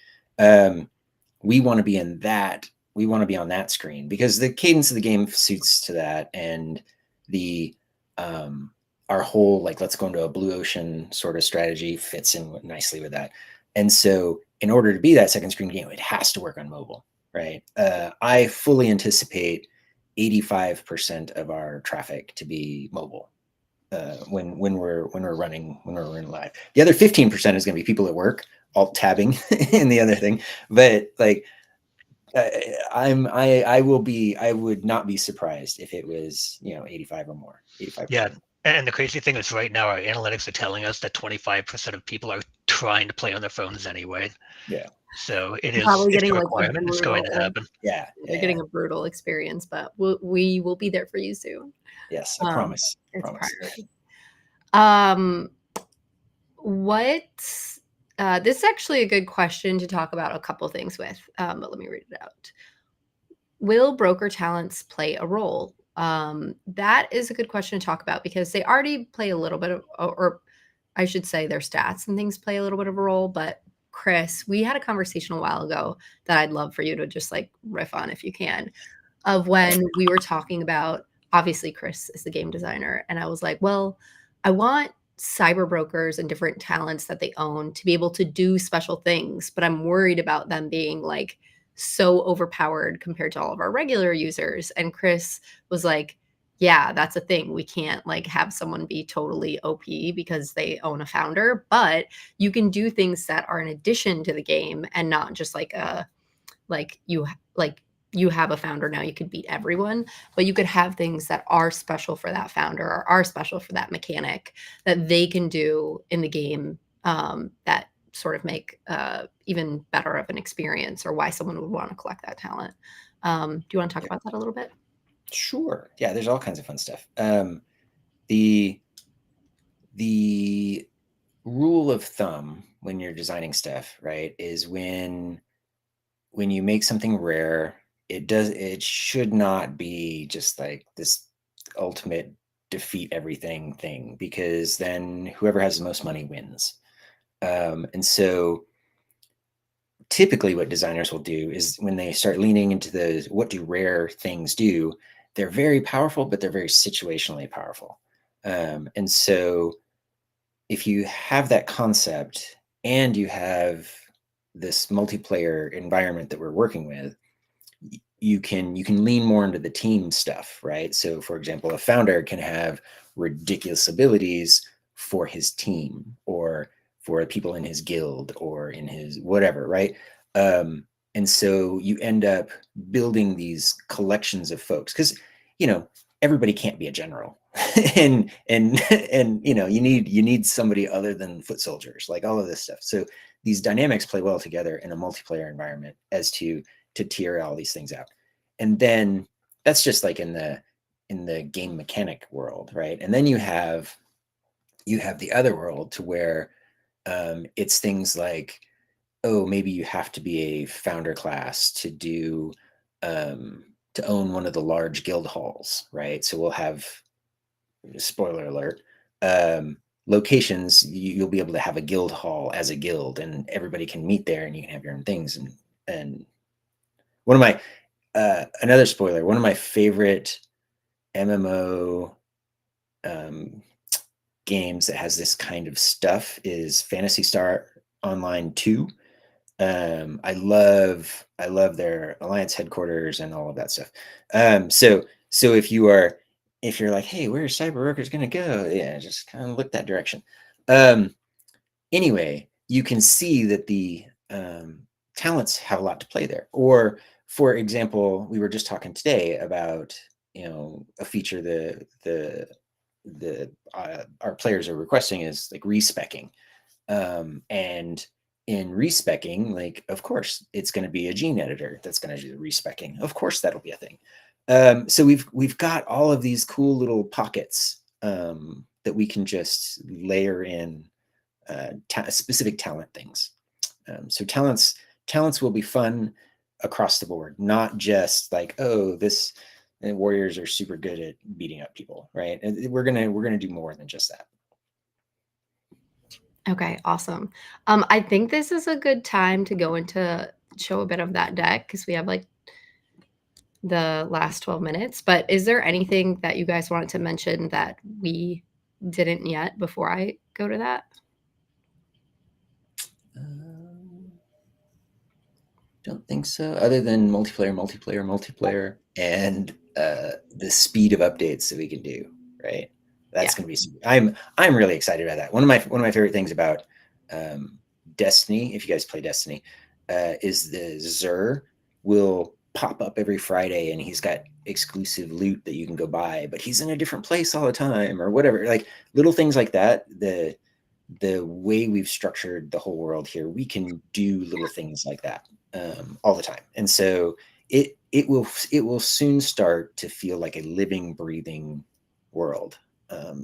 We want to be in that. We want to be on that screen because the cadence of the game suits to that. And our whole, like, let's go into a blue ocean sort of strategy fits in nicely with that. And so in order to be that second screen game, it has to work on mobile, right? I fully anticipate 85% of our traffic to be mobile. When we're running live. The other 15% is going to be people at work, alt tabbing in the other thing. But like, I would not be surprised if it was 85 or more. 85%. Yeah, and the crazy thing is, right now our analytics are telling us that 25% of people are trying to play on their phones anyway. Yeah. So it is probably it's getting a like requirement. It's going to happen. Yeah, they're getting a brutal experience, but we will be there for you soon. Yes, I promise. It's promise. This is actually a good question to talk about a couple things with, but let me read it out. Will broker talents play a role? That is a good question to talk about because they already play a little bit of, or I should say their stats and things play a little bit of a role, but Chris, we had a conversation a while ago that I'd love for you to just like riff on if you can, of when we were talking about, obviously Chris is the game designer, and I was like, well, I want CyberBrokers and different talents that they own to be able to do special things, but I'm worried about them being like so overpowered compared to all of our regular users. And Chris was like, yeah, that's a thing. We can't like have someone be totally OP because they own a founder, but you can do things that are in addition to the game and not just like a like you have a founder now, you could beat everyone, but you could have things that are special for that founder or are special for that mechanic that they can do in the game, that sort of make even better of an experience, or why someone would want to collect that talent. Do you want to talk about that a little bit? Sure. Yeah, there's all kinds of fun stuff. The rule of thumb when you're designing stuff, right, is when you make something rare, it should not be just like this ultimate defeat everything thing, because then whoever has the most money wins. And so typically what designers will do is when they start leaning into the what do rare things do, they're very powerful, but they're very situationally powerful. And so if you have that concept and you have this multiplayer environment that we're working with, you can lean more into the team stuff, right? So for example, a founder can have ridiculous abilities for his team or for people in his guild or in his whatever, right? And so you end up building these collections of folks, because everybody can't be a general. and you need somebody other than foot soldiers, like all of this stuff. So these dynamics play well together in a multiplayer environment as to tier all these things out. And then that's just like in the game mechanic world, right? And then you have the other world to where it's things like, oh, maybe you have to be a founder class to do to own one of the large guild halls, right? So we'll have, spoiler alert, locations, you'll be able to have a guild hall as a guild, and everybody can meet there, and you can have your own things. And one of my another spoiler, one of my favorite MMO games that has this kind of stuff is Phantasy Star Online 2. I love their Alliance headquarters and all of that stuff. So if you're like, hey, where's CyberBrokers gonna go? Yeah, just kind of look that direction. Anyway, you can see that the talents have a lot to play there. Or for example, we were just talking today about a feature our players are requesting is like respecking, and in respecking, like, of course it's going to be a gene editor that's going to do the respecking. Of course that'll be a thing. So we've got all of these cool little pockets that we can just layer in specific talent things. So talents will be fun across the board, not just like, oh, this warriors are super good at beating up people, right? And we're gonna do more than just that. Okay, awesome. I think this is a good time to go into show a bit of that deck, because we have like the last 12 minutes. But is there anything that you guys wanted to mention that we didn't yet before I go to that? Don't think so, other than multiplayer, and the speed of updates that we can do, right? That's going to be super. I'm really excited about that. One of my favorite things about Destiny, if you guys play Destiny, is the Xur will pop up every Friday, and he's got exclusive loot that you can go buy, but he's in a different place all the time, or whatever. Like little things like that. The way we've structured the whole world here, we can do little things like that all the time, and so it will soon start to feel like a living, breathing world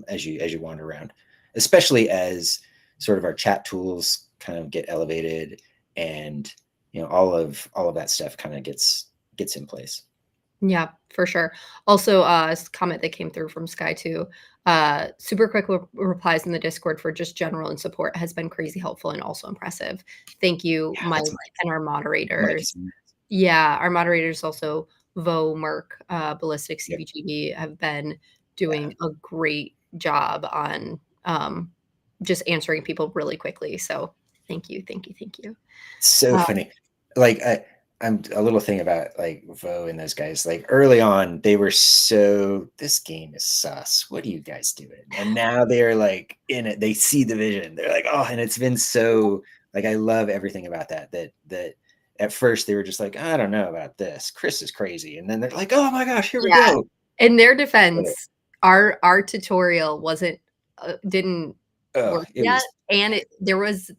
as you wander around, especially as sort of our chat tools kind of get elevated, and all of that stuff kind of gets in place. Yeah, for sure. Also, comment that came through from Sky too. Super quick replies in the Discord for just general and support has been crazy helpful and also impressive. Thank you, Yeah, Mike, that's Mike. and our Mike moderators. is Yeah, our moderators also, Vo, Merc, Ballistic, Yep. CBGB have been doing a great job on just answering people really quickly. So thank you, thank you, thank you. so funny. Like I'm a little thing about like Vo and those guys. Like early on, they were so, this game is sus. What are you guys doing? And now they're like in it. They see the vision. They're like, oh, and it's been so like, I love everything about that. That at first they were just like, I don't know about this. Chris is crazy, and then they're like, oh my gosh, here we Yeah. go. In their defense, our tutorial didn't work It yet, was and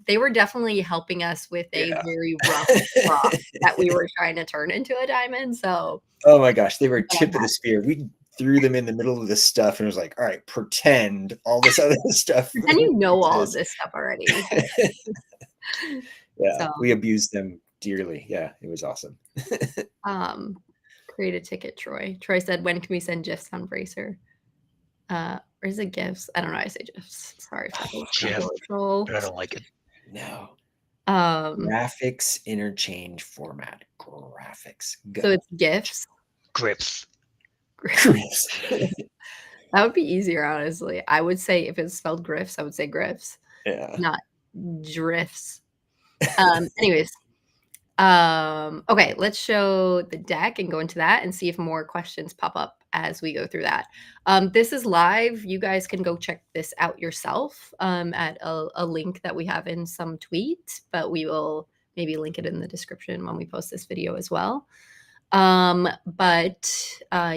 they were definitely helping us with a yeah. very rough rock that we were trying to turn into a diamond. So Oh my gosh, they were tip of the spear. We threw them in the middle of this stuff and it was like, all right, pretend all this other stuff. then you know all of this stuff already. Yeah, So we abused them dearly. Yeah, it was awesome. create a ticket, Troy. Troy said, when can we send GIFs on Bracer? Or is it GIFs? I don't know. I say GIFs. Sorry for the GIF, troll. but I don't like it. No. Um, Graphics interchange format. Graphics. Go. so it's GIFs. Grips. Chris. That would be easier, honestly. I would say if it's spelled Griffs, I would say Griffs, Yeah. not drifts. Anyways, okay, let's show the deck and go into that and see if more questions pop up as we go through that. This is live. You guys can go check this out yourself at a link that we have in some tweet, but we will maybe link it in the description when we post this video as well. But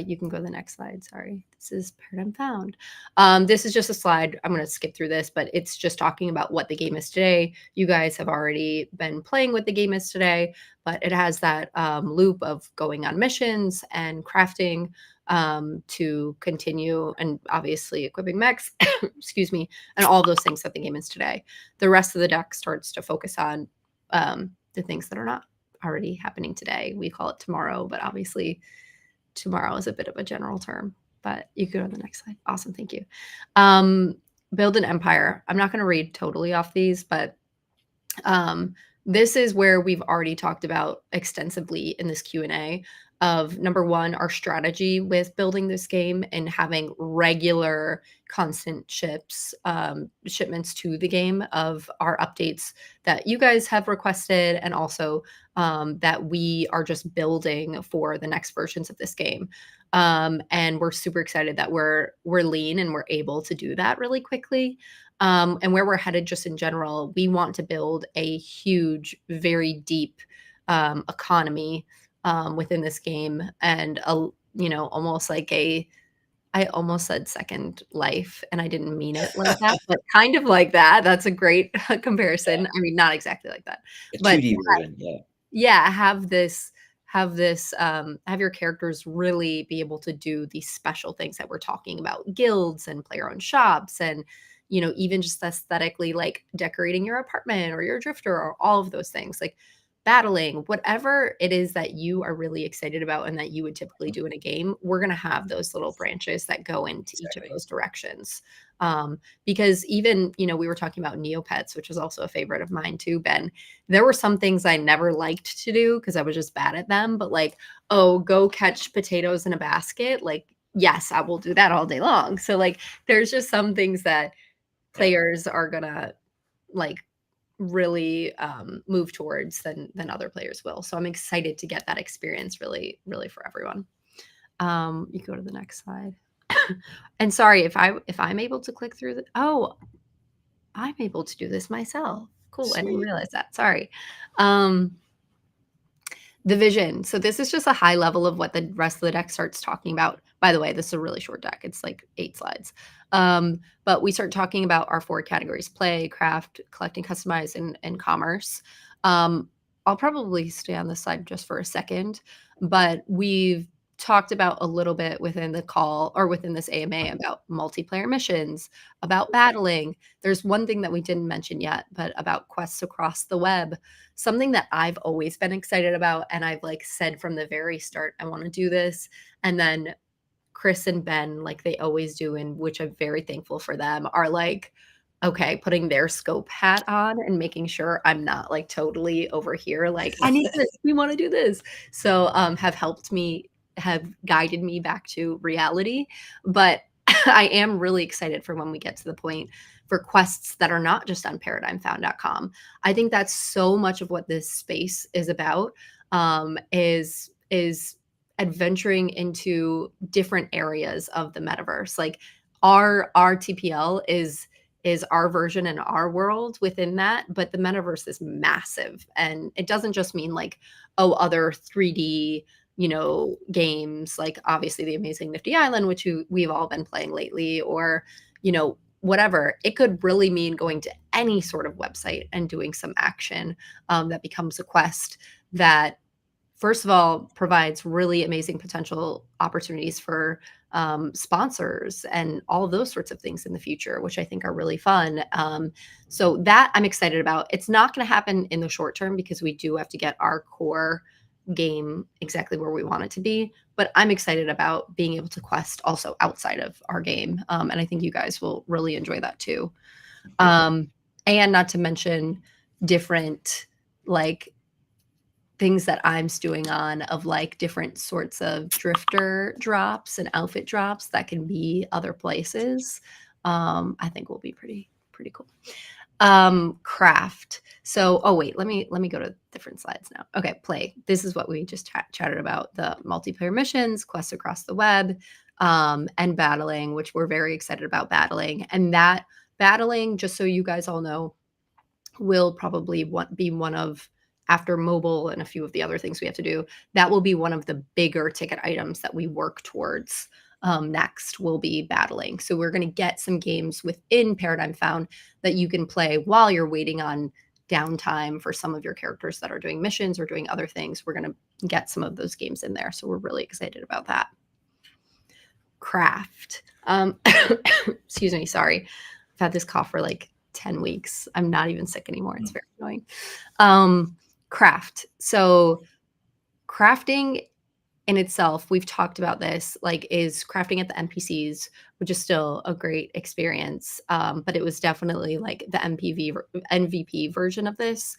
you can go to the next slide. Sorry, this is Paradigm Found. This is just a slide. I'm going to skip through this, but it's just talking about what the game is today. You guys have already been playing what the game is today, but it has that loop of going on missions and crafting to continue, and obviously equipping mechs, excuse me, and all those things that the game is today. The rest of the deck starts to focus on the things that are not already happening today. We call it tomorrow, but obviously tomorrow is a bit of a general term. But you can go to the next slide. Awesome, thank you. Build an empire. I'm not going to read totally off these, but this is where we've already talked about extensively in this Q&A of number one, our strategy with building this game and having regular constant shipments to the game of our updates that you guys have requested, and also that we are just building for the next versions of this game. And we're super excited that we're lean and we're able to do that really quickly. And where we're headed just in general, we want to build a huge, very deep economy within this game, and almost like I almost said Second Life, and I didn't mean it like that, but kind of like that. That's a great comparison. Yeah. I mean, not exactly like that, A but 2D version, yeah. yeah, have your characters really be able to do these special things that we're talking about, guilds and player-owned shops, and even just aesthetically, like decorating your apartment or your drifter, or all of those things, like battling, whatever it is that you are really excited about and that you would typically do in a game. We're going to have those little branches that go into each of those directions. Because even, we were talking about Neopets, which is also a favorite of mine too, Ben. There were some things I never liked to do because I was just bad at them, but like, oh, go catch potatoes in a basket. Like, yes, I will do that all day long. So like, there's just some things that players are gonna like really move towards than other players will. So I'm excited to get that experience really, really for everyone. You go to the next slide. And sorry if I'm able to click through I'm able to do this myself. Cool. Sweet. I didn't realize that. Sorry. The vision. So this is just a high level of what the rest of the deck starts talking about. By the way, this is a really short deck. It's like 8 slides. But we start talking about our 4 categories: play, craft, collecting, customize, and commerce. I'll probably stay on this slide just for a second, but we've talked about a little bit within the call or within this AMA about multiplayer missions, about battling. There's one thing that we didn't mention yet, but about quests across the web. Something that I've always been excited about, and I've like said from the very start, I want to do this. And then Chris and Ben, like they always do, and which I'm very thankful for them, are like, okay, putting their scope hat on and making sure I'm not like totally over here, like, I need this, we want to do this. So have guided me back to reality. But I am really excited for when we get to the point for quests that are not just on paradigmfound.com. I think that's so much of what this space is about, is adventuring into different areas of the metaverse. Like our TPL is our version in our world within that, but the metaverse is massive. And it doesn't just mean like, oh, other 3D, games, like obviously the Amazing Nifty Island, which we've all been playing lately, or, whatever. It could really mean going to any sort of website and doing some action that becomes a quest that, first of all, provides really amazing potential opportunities for sponsors and all of those sorts of things in the future, which I think are really fun. So that I'm excited about. It's not going to happen in the short term because we do have to get our core game exactly where we want it to be. But I'm excited about being able to quest also outside of our game. And I think you guys will really enjoy that too. And not to mention different like things that I'm stewing on of like different sorts of drifter drops and outfit drops that can be other places. I think will be pretty cool. Craft. So, oh wait, let me go to different slides now. Okay, play. This is what we just chatted about: the multiplayer missions, quests across the web, and battling, which we're very excited about battling. And that battling, just so you guys all know, will probably be one of, after mobile and a few of the other things we have to do, that will be one of the bigger ticket items that we work towards. Next will be battling. So we're going to get some games within Paradigm Found that you can play while you're waiting on downtime for some of your characters that are doing missions or doing other things. We're going to get some of those games in there. So we're really excited about that. Craft. Excuse me. Sorry. I've had this cough for like 10 weeks. I'm not even sick anymore. It's very annoying. Craft. So crafting in itself, we've talked about this, like, is crafting at the NPCs, which is still a great experience. But it was definitely like the MVP version of this.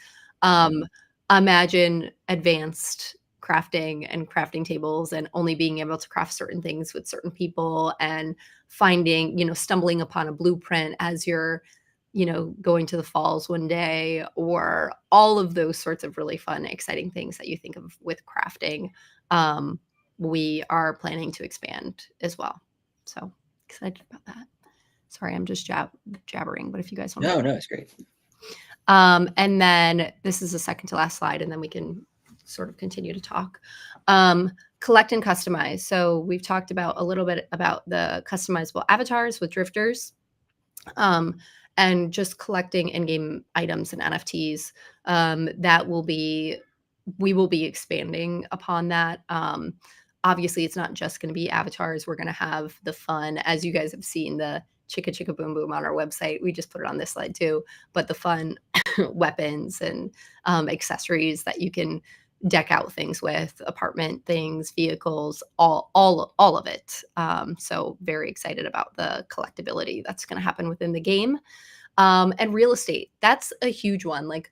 Imagine advanced crafting and crafting tables and only being able to craft certain things with certain people and finding, stumbling upon a blueprint as you're, going to the falls one day, or all of those sorts of really fun, exciting things that you think of with crafting. We are planning to expand as well. So excited about that. Sorry, I'm just jabbering, but if you guys want No, it's great. And then this is the second to last slide, and then we can sort of continue to talk. Collect and customize. So we've talked about a little bit about the customizable avatars with drifters, and just collecting in-game items and NFTs. We will be expanding upon that. Obviously, it's not just going to be avatars. We're going to have the fun, as you guys have seen, the chicka chicka boom boom on our website. We just put it on this slide too, but the fun weapons and accessories that you can deck out things with, apartment things, vehicles, all of it. So very excited about the collectability that's going to happen within the game. And real estate, that's a huge one. Like,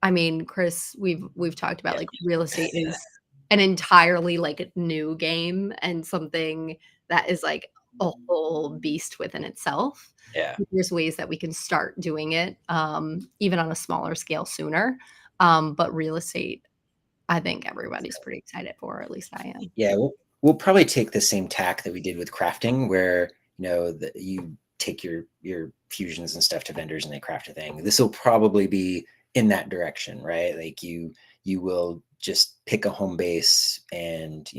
I mean, Chris, we've talked about, like, real estate is an entirely like new game and something that is like a whole beast within itself. Yeah. There's ways that we can start doing it, even on a smaller scale sooner. But real estate, I think everybody's pretty excited for, or at least I am. Yeah, we'll probably take the same tack that we did with crafting, where you take your fusions and stuff to vendors and they craft a thing. This will probably be in that direction, right? Like you will just pick a home base, and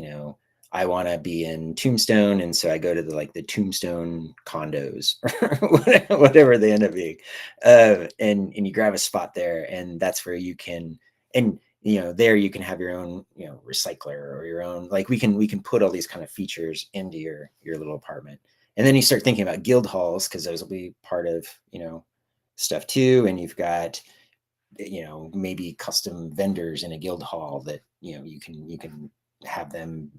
I want to be in Tombstone, and so I go to the Tombstone condos or whatever they end up being, and you grab a spot there, and that's where you can. And there you can have your own, recycler or your own, like we can put all these kind of features into your little apartment. And then you start thinking about guild halls, because those will be part of, stuff too. And you've got, maybe custom vendors in a guild hall that, you can have them,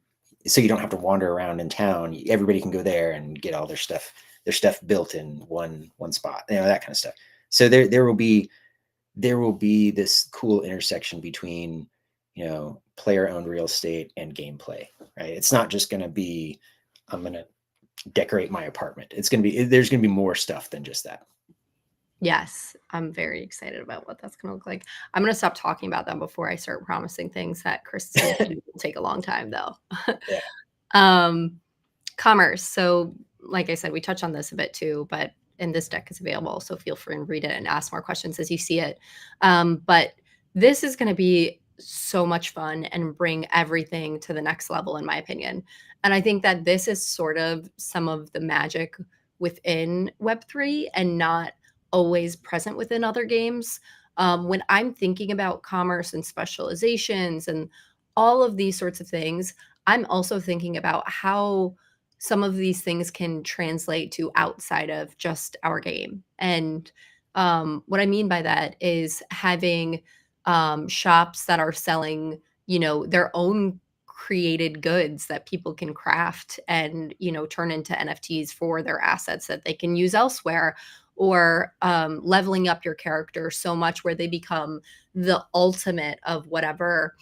so you don't have to wander around in town. Everybody can go there and get all their stuff built in one spot, that kind of stuff. So there will be this cool intersection between, player owned real estate and gameplay, right? It's not just going to be, I'm going to decorate my apartment. There's going to be more stuff than just that. Yes, I'm very excited about what that's going to look like. I'm going to stop talking about that before I start promising things that Chris will take a long time, though. Yeah. Commerce. So, like I said, we touched on this a bit too, and this deck is available, so feel free and read it and ask more questions as you see it. But this is going to be so much fun and bring everything to the next level, in my opinion. And I think that this is sort of some of the magic within Web3 and not always present within other games. When I'm thinking about commerce and specializations and all of these sorts of things, I'm also thinking about how some of these things can translate to outside of just our game. And what I mean by that is having shops that are selling, their own created goods that people can craft and, turn into NFTs for their assets that they can use elsewhere, or leveling up your character so much where they become the ultimate of whatever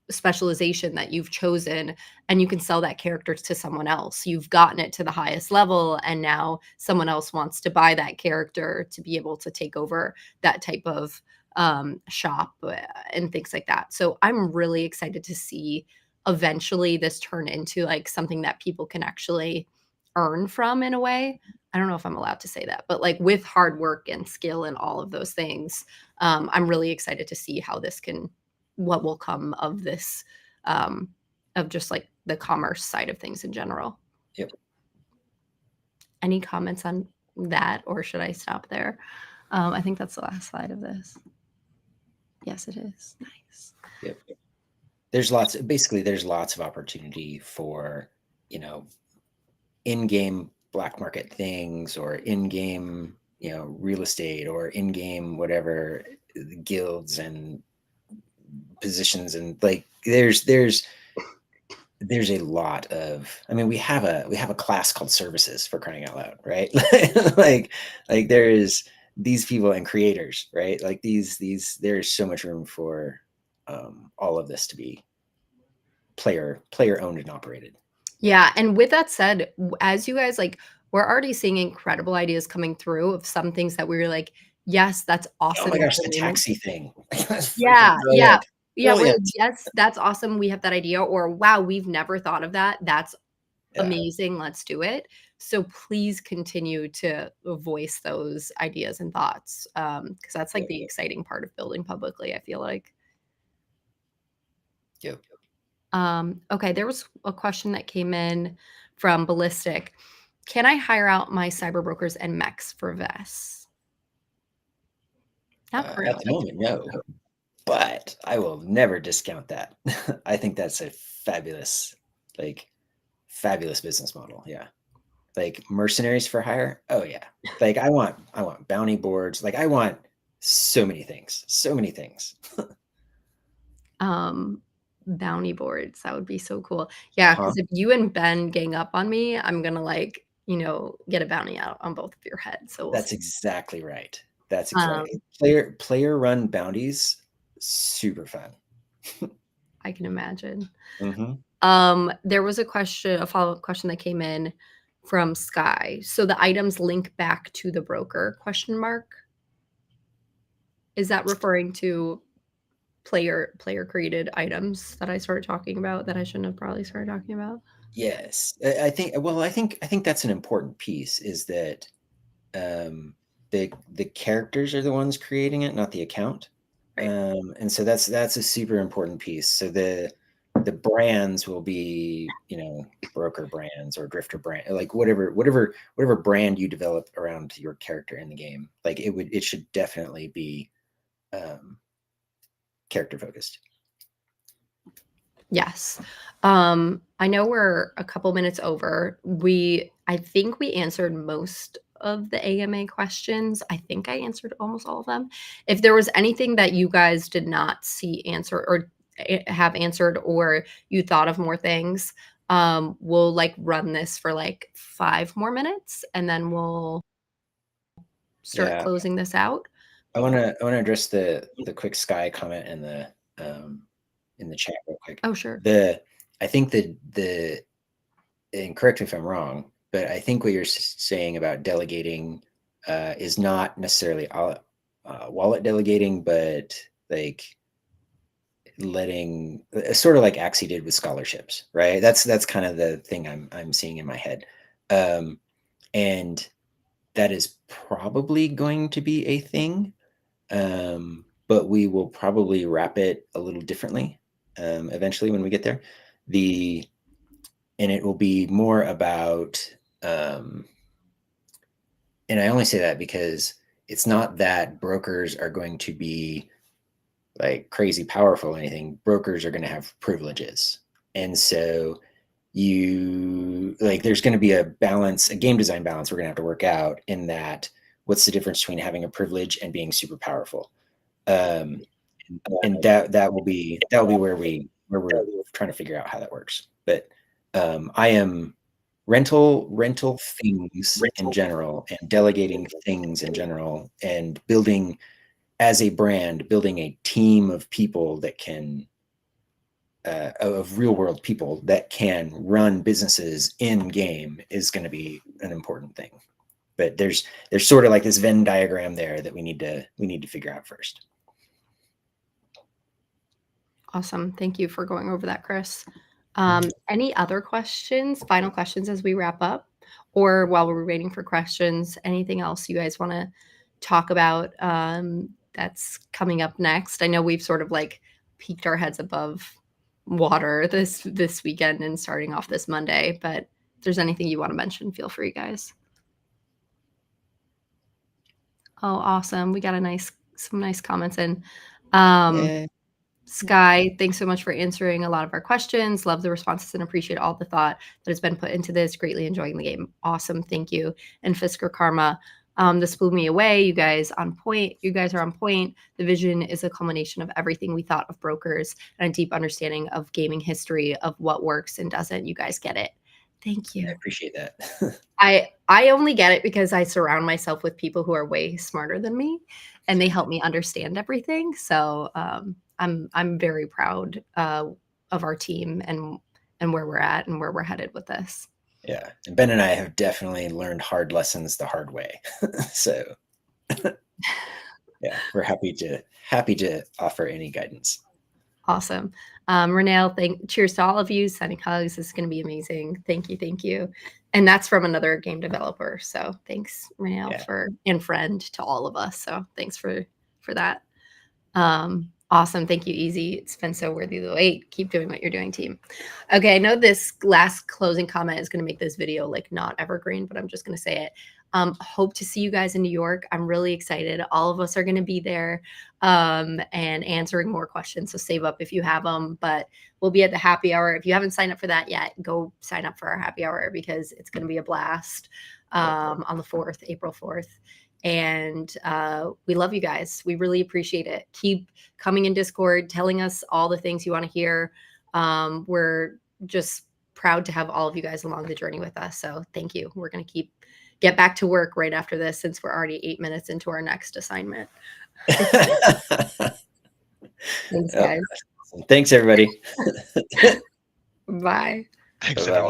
specialization that you've chosen, and you can sell that character to someone else. You've gotten it to the highest level, and now someone else wants to buy that character to be able to take over that type of shop and things like that. So I'm really excited to see eventually this turn into like something that people can actually earn from, in a way. I don't know if I'm allowed to say that, but like with hard work and skill and all of those things, I'm really excited to see what will come of this, of just like the commerce side of things in general. Yep. Any comments on that, or should I stop there? I think that's the last slide of this. Yes, it is. Nice. Yep. There's lots of opportunity for, in-game black market things, or in-game, real estate, or in-game whatever, guilds and positions, and like there's a lot of, we have a class called services, for crying out loud, right? like there is these people and creators, right? Like these there's so much room for all of this to be player owned and operated. Yeah. And with that said, as you guys we're already seeing incredible ideas coming through of some things that we were like, yes, that's awesome. Oh my gosh, the taxi thing. Yeah. Yeah. Yeah. Brilliant. Yes, that's awesome. We have that idea. Or wow, we've never thought of that. That's amazing. Let's do it. So please continue to voice those ideas and thoughts. Because that's like the exciting part of building publicly, I feel like. Yep. Okay, there was a question that came in from Ballistic. Can I hire out my CyberBrokers and mechs for vests? Not At the moment, no. But I will never discount that. I think that's a fabulous business model. Yeah. Like mercenaries for hire. Oh yeah. Like I want bounty boards. Like I want so many things. Bounty boards. That would be so cool. Yeah, because if you and Ben gang up on me, I'm gonna get a bounty out on both of your heads. So that's exactly right. That's exactly player run bounties. Super fun. I can imagine. Mm-hmm. There was a follow-up question that came in from Sky. So the items link back to the broker? ? Is that referring to player created items that I started talking about that I shouldn't have probably started talking about? Yes, I think that's an important piece, is that the characters are the ones creating it, not the account. Right. And so that's a super important piece. So the brands will be, broker brands or drifter brand, like whatever brand you develop around your character in the game. Like it should definitely be character focused. Yes. I know we're a couple minutes over. I think we answered most of the AMA questions. I think I answered almost all of them. If there was anything that you guys did not see answer or have answered, or you thought of more things, we'll like run this for like 5 more minutes and then we'll start closing this out. I want to address the quick Sky comment in the chat real quick. Oh, sure. I think and correct me if I'm wrong, but I think what you're saying about delegating is not necessarily wallet delegating, but like letting, sort of like Axie did with scholarships, right? That's kind of the thing I'm seeing in my head, and that is probably going to be a thing, but we will probably wrap it a little differently eventually when we get there. And it will be more about, and I only say that because it's not that brokers are going to be like crazy powerful or anything. Brokers are going to have privileges. And so there's going to be a balance, a game design balance we're going to have to work out in that. What's the difference between having a privilege and being super powerful? And that will be where we're trying to figure out how that works. But I am rental things in general, and delegating things in general, and building as a brand, building a team of people that can, of real world people that can run businesses in game is going to be an important thing. But there's sort of like this Venn diagram there that we need to figure out first. Awesome. Thank you for going over that, Chris. Any other questions, final questions as we wrap up, or while we're waiting for questions, anything else you guys want to talk about that's coming up next? I know we've sort of like peeked our heads above water this weekend and starting off this Monday, but if there's anything you want to mention, feel free, guys. Oh, awesome. We got some nice comments in. Sky, thanks so much for answering a lot of our questions. Love the responses and appreciate all the thought that has been put into this. Greatly enjoying the game. Awesome. Thank you. And Fisker Karma, this blew me away. You guys on point. You guys are on point. The vision is a culmination of everything we thought of brokers and a deep understanding of gaming history, of what works and doesn't. You guys get it. Thank you. I appreciate that. I only get it because I surround myself with people who are way smarter than me, and they help me understand everything. So I'm very proud of our team and where we're at and where we're headed with this. Yeah, and Ben and I have definitely learned hard lessons the hard way. So yeah, we're happy to offer any guidance. Awesome. Renelle, cheers to all of you. Sending hugs. This is going to be amazing. Thank you. And that's from another game developer. So thanks, Renelle, and friend to all of us. So thanks for that. Awesome. Thank you, Easy. It's been so worthy to wait. Keep doing what you're doing, team. Okay, I know this last closing comment is going to make this video like not evergreen, but I'm just going to say it. Hope to see you guys in New York. I'm really excited. All of us are going to be there and answering more questions. So save up if you have them, but we'll be at the happy hour. If you haven't signed up for that yet, go sign up for our happy hour because it's going to be a blast on the 4th, April 4th. And we love you guys. We really appreciate it. Keep coming in Discord, telling us all the things you want to hear. We're just proud to have all of you guys along the journey with us. So thank you. We're going to get back to work right after this since we're already 8 minutes into our next assignment. Thanks, guys. Thanks, everybody. Bye. Thanks, everyone.